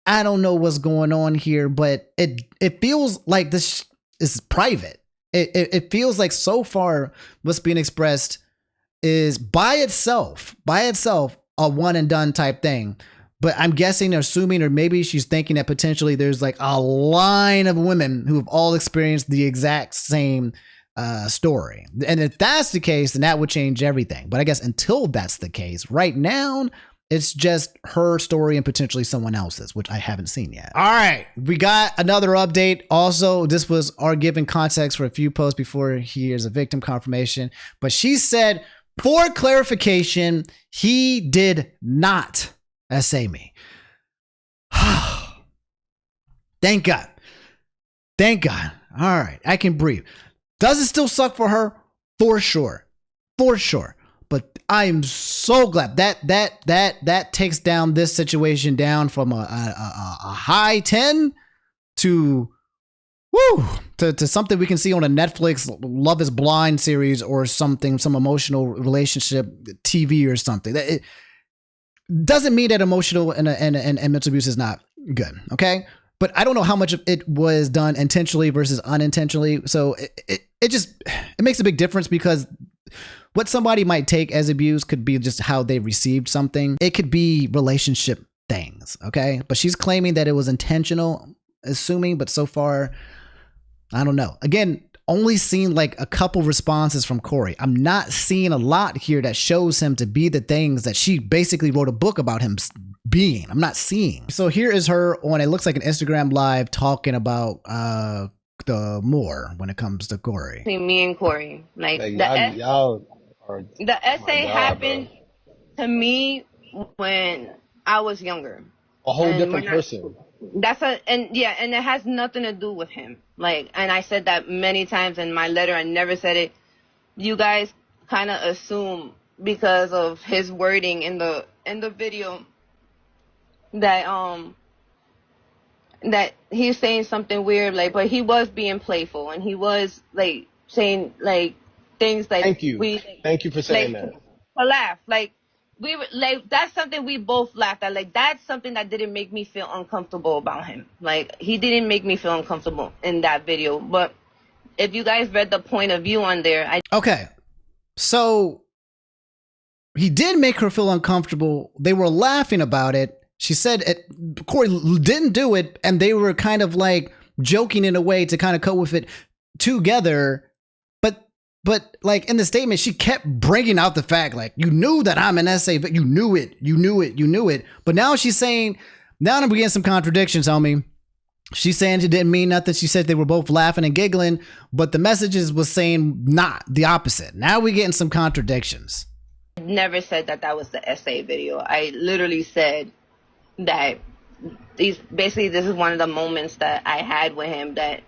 I don't know what's going on here, but it feels like this is private. It feels like so far what's being expressed is by itself a one and done type thing. But I'm guessing or assuming, or maybe she's thinking that potentially there's like a line of women who have all experienced the exact same story. And if that's the case, then that would change everything. But I guess until that's the case, right now, it's just her story and potentially someone else's, which I haven't seen yet. All right, we got another update. Also, this was our given context for a few posts before here's a victim confirmation. But she said, for clarification, he did not essay me. Thank God. All right, I can breathe. Does it still suck for her? For sure. But I am so glad that takes down this situation down from a high 10 to something we can see on a Netflix Love is Blind series or something, some emotional relationship TV or something. It doesn't mean that emotional and mental abuse is not good. Okay. But I don't know how much of it was done intentionally versus unintentionally. So it makes a big difference because what somebody might take as abuse could be just how they received something. It could be relationship things. Okay. But she's claiming that it was intentional, assuming, but so far, I don't know. Again, only seen like a couple responses from Cory. I'm not seeing a lot here that shows him to be the things that she basically wrote a book about him being. I'm not seeing. So here is her on, it looks like an Instagram live talking about the more when it comes to Cory. Between me and Cory, like y'all are, the essay happened to me when I was younger. a whole different person. And it has nothing to do with him. Like, and I said that many times in my letter. I never said it. You guys kind of assume because of his wording in the video that that he's saying something weird, like, but he was being playful and he was like saying like things like Thank you for saying like, that. To laugh, like we were like, that's something we both laughed at. Like, that's something that didn't make me feel uncomfortable about him. Like, he didn't make me feel uncomfortable in that video. But if you guys read the point of view on there, okay, so he did make her feel uncomfortable. They were laughing about it. She said Cory didn't do it, and they were kind of like joking in a way to kind of cope with it together. But like in the statement, she kept bringing out the fact, like, you knew that I'm an SA, but you knew it. But now she's saying, now I'm getting some contradictions, homie. She's saying she didn't mean nothing. She said they were both laughing and giggling, but the messages was saying not the opposite. Now we're getting some contradictions. I never said that was the SA video. I literally said that this is one of the moments that I had with him that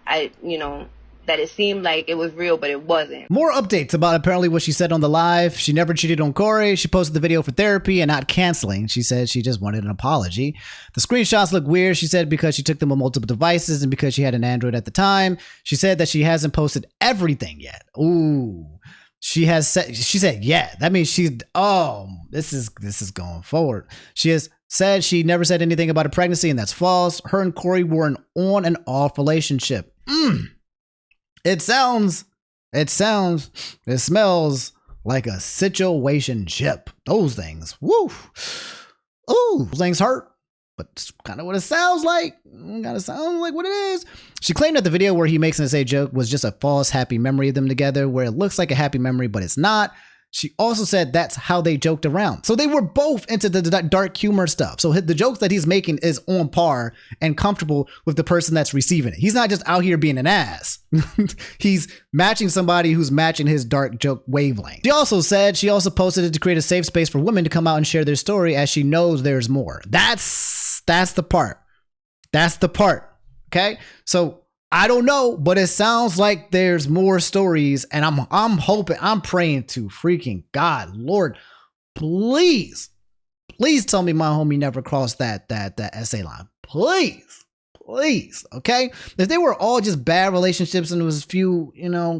that it seemed like it was real, but it wasn't. More updates about apparently what she said on the live. She never cheated on Cory. She posted the video for therapy and not canceling. She said she just wanted an apology. The screenshots look weird, she said, because she took them on multiple devices and because she had an Android at the time. She said that she hasn't posted everything yet. Ooh. She said, yeah. That means this is going forward. She has said she never said anything about a pregnancy, and that's false. Her and Cory were an on and off relationship. It smells like a situationship. Those things. Woo. Ooh, those things hurt. But it's kind of what it sounds like. Kind of sounds like what it is. She claimed that the video where he makes an SA joke was just a false happy memory of them together, where it looks like a happy memory, but it's not. She also said that's how they joked around. So they were both into the dark humor stuff. So the jokes that he's making is on par and comfortable with the person that's receiving it. He's not just out here being an ass. He's matching somebody who's matching his dark joke wavelength. She also said she also posted it to create a safe space for women to come out and share their story, as she knows there's more. That's the part. That's the part. Okay. So I don't know, but it sounds like there's more stories, and I'm hoping, I'm praying to freaking God, Lord, please tell me my homie never crossed that SA line. Please, okay? If they were all just bad relationships and it was few,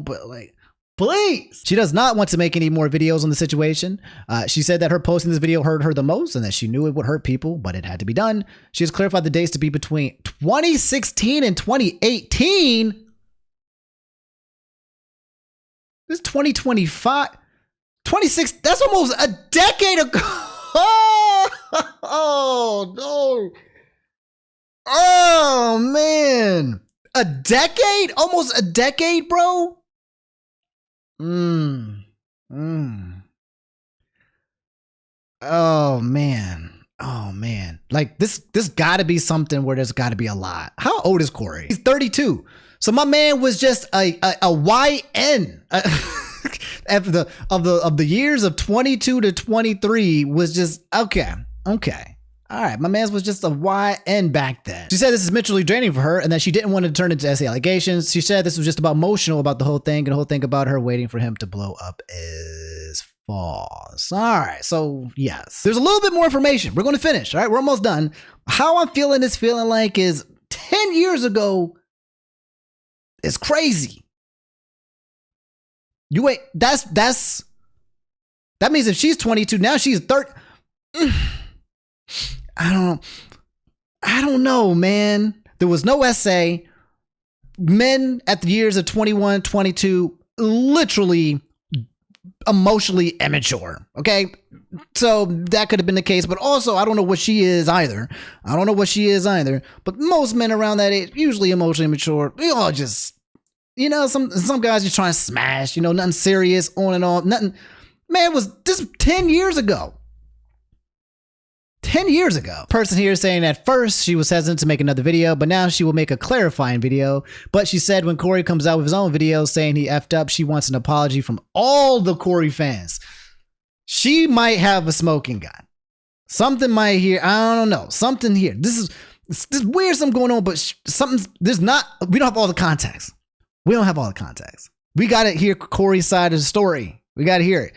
but like, please. She does not want to make any more videos on the situation. She said that her posting this video hurt her the most and that she knew it would hurt people, but it had to be done. She has clarified the dates to be between 2016 and 2018. This is 2025. 26. That's almost a decade ago. Oh, no. Oh, man. A decade? Almost a decade, bro? Oh man. Like this gotta be something where there's gotta be a lot. How old is Cory? He's 32. So my man was just a YN of the years of 22 to 23 was just okay. All right, my man's was just a YN back then. She said this is mentally draining for her and that she didn't want to turn into SA allegations. She said this was just about emotional about the whole thing, and the whole thing about her waiting for him to blow up is false. All right, so yes. There's a little bit more information. We're going to finish, all right? We're almost done. How I'm feeling this feeling like is 10 years ago is crazy. You wait, that means if she's 22, now she's 30. I don't know, man. There was no SA. Men at the years of 21, 22, literally emotionally immature. Okay. So that could have been the case, but also I don't know what she is either. But most men around that age, usually emotionally immature, we all just, some guys just trying to smash, nothing serious, on and on, nothing. Man, it was this 10 years ago. 10 years ago. Person here saying at first she was hesitant to make another video, but now she will make a clarifying video. But she said when Cory comes out with his own video saying he effed up, she wants an apology from all the Cory fans. She might have a smoking gun. Something might here. I don't know. Something here. This is weird something going on, but we don't have all the context. We got to hear Cory's side of the story. We got to hear it.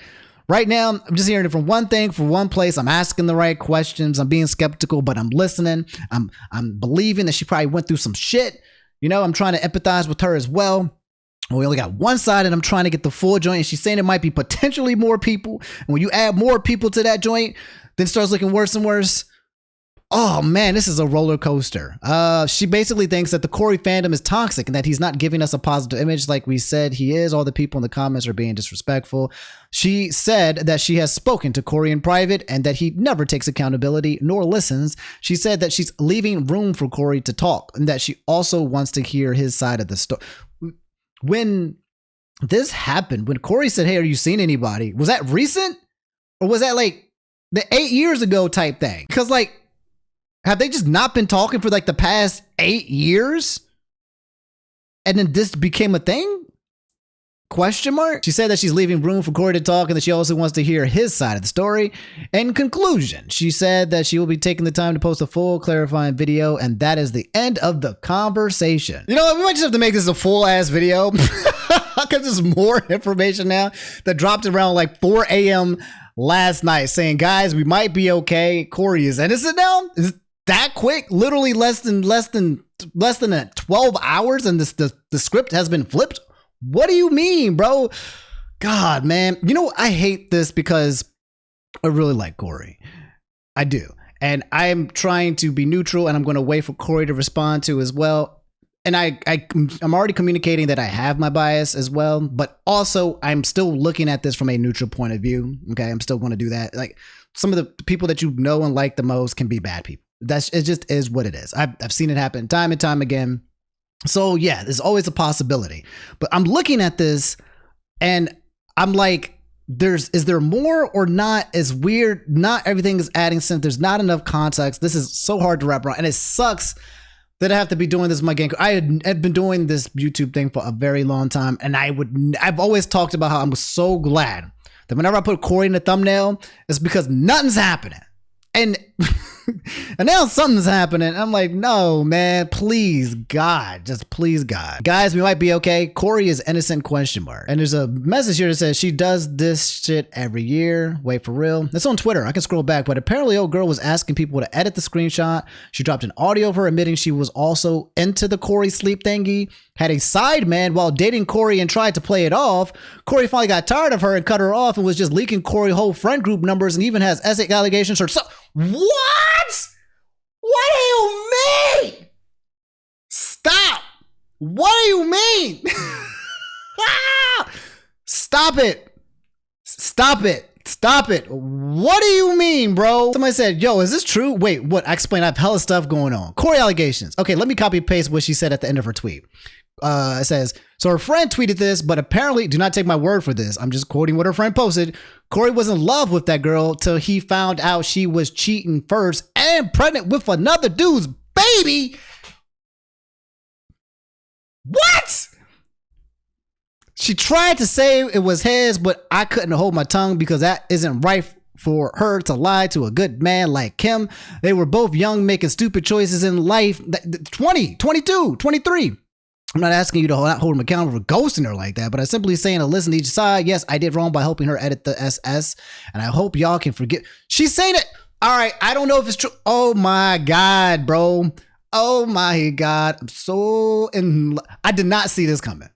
Right now, I'm just hearing it from one thing, from one place. I'm asking the right questions. I'm being skeptical, but I'm listening. I'm believing that she probably went through some shit. I'm trying to empathize with her as well. We only got one side, and I'm trying to get the full joint. And she's saying it might be potentially more people. And when you add more people to that joint, then it starts looking worse and worse. Oh man, this is a roller coaster. She basically thinks that the Cory fandom is toxic and that he's not giving us a positive image like we said he is. All the people in the comments are being disrespectful. She said that she has spoken to Cory in private and that he never takes accountability nor listens. She said that she's leaving room for Cory to talk and that she also wants to hear his side of the story. When this happened, when Cory said, "Hey, are you seeing anybody?" Was that recent? Or was that like the 8 years ago type thing? Because like, have they just not been talking for like the past 8 years? And then this became a thing? Question mark? She said that she's leaving room for Cory to talk and that she also wants to hear his side of the story. In conclusion, she said that she will be taking the time to post a full clarifying video, and that is the end of the conversation. You know what? We might just have to make this a full ass video because there's more information now that dropped around like 4 a.m. last night saying, guys, we might be okay. Cory is innocent now. Is it that quick? Literally less than 12 hours, and the script has been flipped. What do you mean, bro? God, man. You know, I hate this because I really like Cory. I do. And I'm trying to be neutral, and I'm going to wait for Cory to respond to as well. And I'm already communicating that I have my bias as well, but also I'm still looking at this from a neutral point of view. Okay. I'm still going to do that. Like, some of the people that you know and like the most can be bad people. It just is what it is. I've seen it happen time and time again. So yeah, there's always a possibility, but I'm looking at this and I'm like, is there more or not? Is weird. Not everything is adding sense. There's not enough context. This is so hard to wrap around, and it sucks that I have to be doing this in my game. I had been doing this YouTube thing for a very long time, and I've always talked about how I'm so glad that whenever I put Cory in the thumbnail, it's because nothing's happening. And and now something's happening. I'm like, no, man, please, God, just please, God. Guys, we might be okay. Cory is innocent, question mark. And there's a message here that says she does this shit every year. Wait, for real? It's on Twitter. I can scroll back, but apparently old girl was asking people to edit the screenshot. She dropped an audio of her admitting she was also into the Cory sleep thingy, had a side man while dating Cory and tried to play it off. Cory finally got tired of her and cut her off and was just leaking Cory whole friend group numbers and even has essay allegations or so. What? What do you mean? Stop. What do you mean? Stop it. Stop it. Stop it. What do you mean, bro? Somebody said, yo, is this true? Wait, what? I explained. I have hella stuff going on. Cory allegations. Okay, let me copy paste what she said at the end of her tweet. It says, so her friend tweeted this, but apparently, do not take my word for this. I'm just quoting what her friend posted. Cory was in love with that girl till he found out she was cheating first and pregnant with another dude's baby. What? She tried to say it was his, but I couldn't hold my tongue because that isn't right for her to lie to a good man like him. They were both young, making stupid choices in life. 20, 22, 23. I'm not asking you to hold him accountable for ghosting her like that, but I'm simply saying to listen to each side. Yes, I did wrong by helping her edit the SS, and I hope y'all can forget. She's saying it. All right, I don't know if it's true. Oh my God, bro. Oh my God. I'm so I did not see this coming.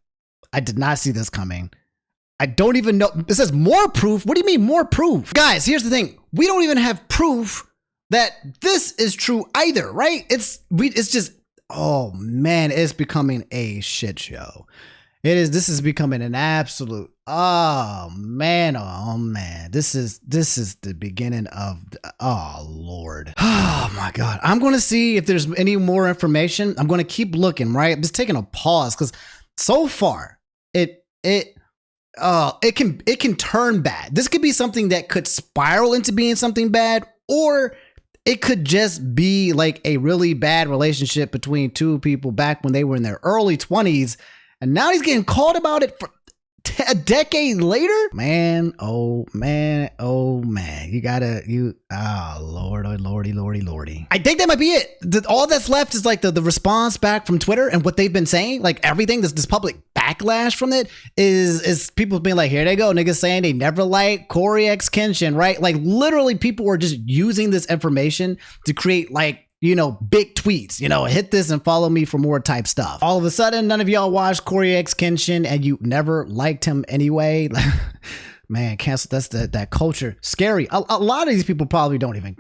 I did not see this coming. I don't even know. It says more proof. What do you mean more proof? Guys, here's the thing. We don't even have proof that this is true either, right? It's just, oh man, it's becoming a shit show. This is becoming an absolute, oh man. This is the beginning of, oh Lord. Oh my God. I'm going to see if there's any more information. I'm going to keep looking, right? I'm just taking a pause because so far it can turn bad. This could be something that could spiral into being something bad, or it could just be like a really bad relationship between two people back when they were in their early 20s. And now he's getting called about it for a decade later. Man, oh man, oh man. Lordy. I think that might be it. All that's left is like the response back from Twitter and what they've been saying. Like everything, this public backlash from it is people being like, here they go, niggas saying they never liked CoryxKenshin, right? Like literally people were just using this information to create like, you know, big tweets, you know, hit this and follow me for more type stuff. All of a sudden, none of y'all watched CoryxKenshin and you never liked him anyway. Man, cancel. That's that culture. Scary. A lot of these people probably don't even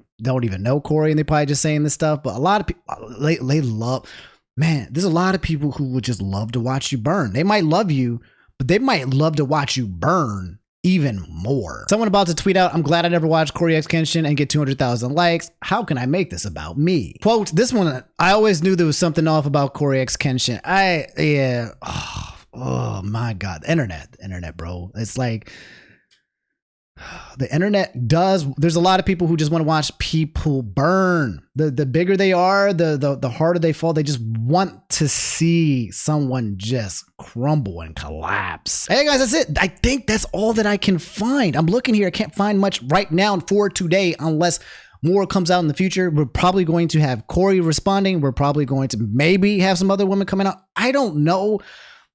know Corey, and they probably just saying this stuff. But a lot of people, they love. Man, there's a lot of people who would just love to watch you burn. They might love you, but they might love to watch you burn even more. Someone about to tweet out, "I'm glad I never watched CoryxKenshin and get 200,000 likes. How can I make this about me?" Quote, this one, I always knew there was something off about CoryxKenshin. Oh my God. The internet, bro. It's like, the internet there's a lot of people who just want to watch people burn. The bigger they are, the harder they fall. They just want to see someone just crumble and collapse. Hey guys, that's it. I think that's all that I can find. I'm looking here. I can't find much right now for today unless more comes out in the future. We're probably going to have Corey responding. We're probably going to maybe have some other women coming out. I don't know.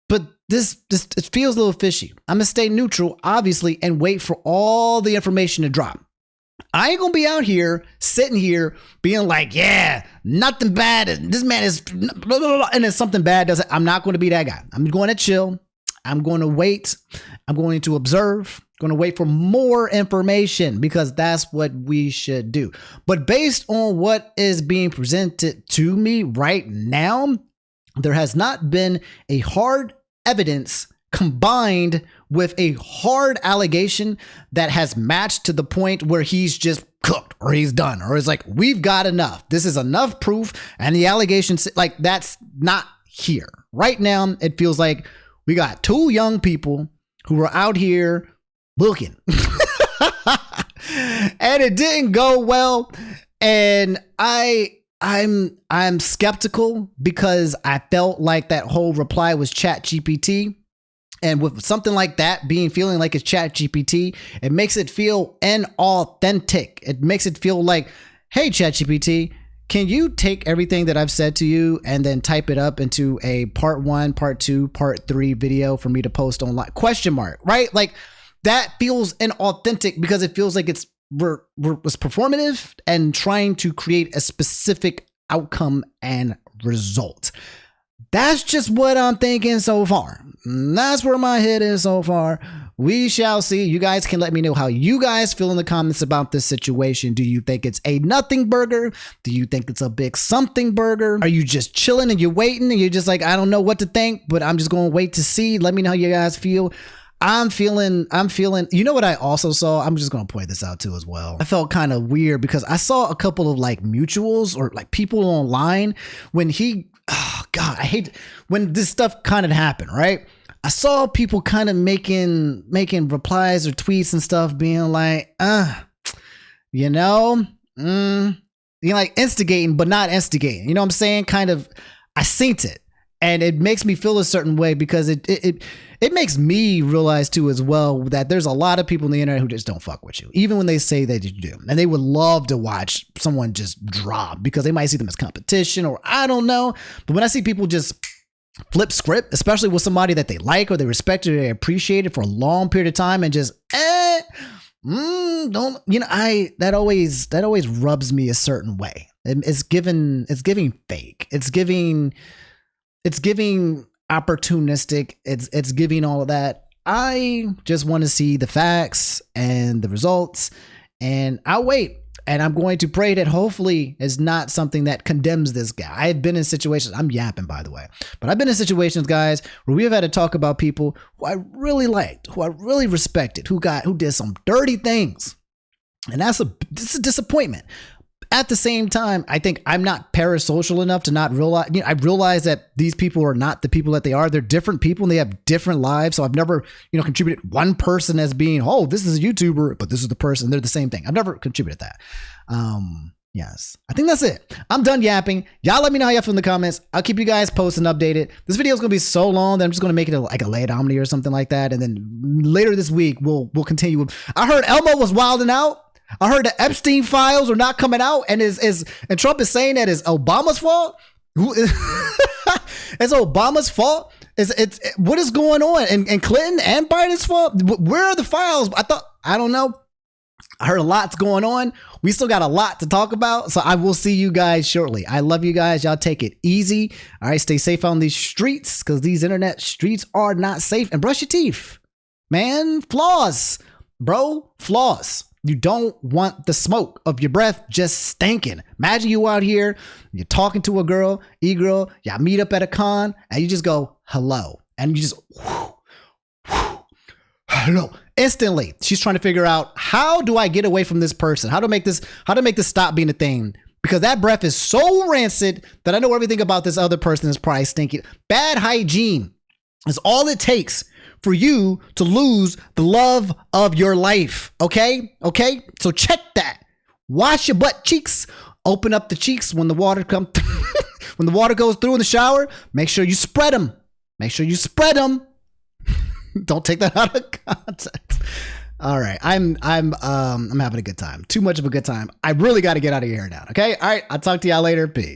But this it feels a little fishy. I'm going to stay neutral, obviously, and wait for all the information to drop. I ain't going to be out here, sitting here, being like, yeah, nothing bad. This man is, blah, blah, blah, and then something bad does it. I'm not going to be that guy. I'm going to chill. I'm going to wait. I'm going to observe. I'm going to wait for more information because that's what we should do. But based on what is being presented to me right now, there has not been a hard evidence combined with a hard allegation that has matched to the point where he's just cooked or he's done or it's like, we've got enough. This is enough proof. And the allegations, like, that's not here. Right now, it feels like we got two young people who are out here looking. And it didn't go well. And I'm skeptical because I felt like that whole reply was ChatGPT. And with something like that feeling like it's ChatGPT, it makes it feel inauthentic. It makes it feel like, hey, ChatGPT, can you take everything that I've said to you and then type it up into a part 1, part 2, part 3 video for me to post online? Question mark, right? Like that feels inauthentic because it feels like was performative and trying to create a specific outcome and result. That's just what I'm thinking so far. That's where my head is so far. We shall see. You guys can let me know how you guys feel in the comments about this situation. Do you think it's a nothing burger? Do you think it's a big something burger? Are you just chilling and you're waiting and you're just like, I don't know what to think, but I'm just going to wait to see. Let me know how you guys feel. I'm feeling, you know what I also saw? I'm just going to point this out too as well. I felt kind of weird because I saw a couple of like mutuals or like people online when oh God, I hate when this stuff kind of happened, right? I saw people kind of making replies or tweets and stuff being like, like instigating, but not instigating. You know what I'm saying? Kind of, I seen it. And it makes me feel a certain way because it makes me realize too as well that there's a lot of people on the internet who just don't fuck with you, even when they say that you do. And they would love to watch someone just drop because they might see them as competition or I don't know. But when I see people just flip script, especially with somebody that they like or they respect or they appreciate it for a long period of time and just don't, that always rubs me a certain way. It's giving fake. It's giving opportunistic. It's giving all of that. I just want to see the facts and the results, and I'll wait. And I'm going to pray that hopefully it's not something that condemns this guy. I've been in situations, I'm yapping by the way, but I've been in situations, guys, where we've had to talk about people who I really liked, who I really respected, who did some dirty things. And this is a disappointment. At the same time, I think I'm not parasocial enough to not realize, I realize that these people are not the people that they are. They're different people and they have different lives. So I've never, contributed one person as being, oh, this is a YouTuber, but this is the person. They're the same thing. I've never contributed that. Yes, I think that's it. I'm done yapping. Y'all let me know how y'all feel in the comments. I'll keep you guys posted and updated. This video is going to be so long that I'm just going to make it like a late Omni or something like that. And then later this week, we'll continue. I heard Elmo was wilding out. I heard the Epstein files are not coming out, and and Trump is saying that it's Obama's fault. It's Obama's fault. What is going on? And Clinton and Biden's fault. Where are the files? I don't know. I heard a lot's going on. We still got a lot to talk about. So I will see you guys shortly. I love you guys. Y'all take it easy. All right, stay safe on these streets because these internet streets are not safe. And brush your teeth, man. Floss. bro, flaws. You don't want the smoke of your breath just stinking. Imagine you out here, you're talking to a girl, e-girl, y'all meet up at a con, and you just go, hello. And you just, hello. Instantly, she's trying to figure out, how do I get away from this person? How to make this stop being a thing? Because that breath is so rancid that I know everything about this other person is probably stinky. Bad hygiene is all it takes for you to lose the love of your life. Okay? So check that. Wash your butt cheeks. Open up the cheeks when the water comes when the water goes through in the shower. Make sure you spread them. Don't take that out of context. All right. I'm having a good time. Too much of a good time. I really got to get out of here now. Okay? All right. I'll talk to y'all later. Peace.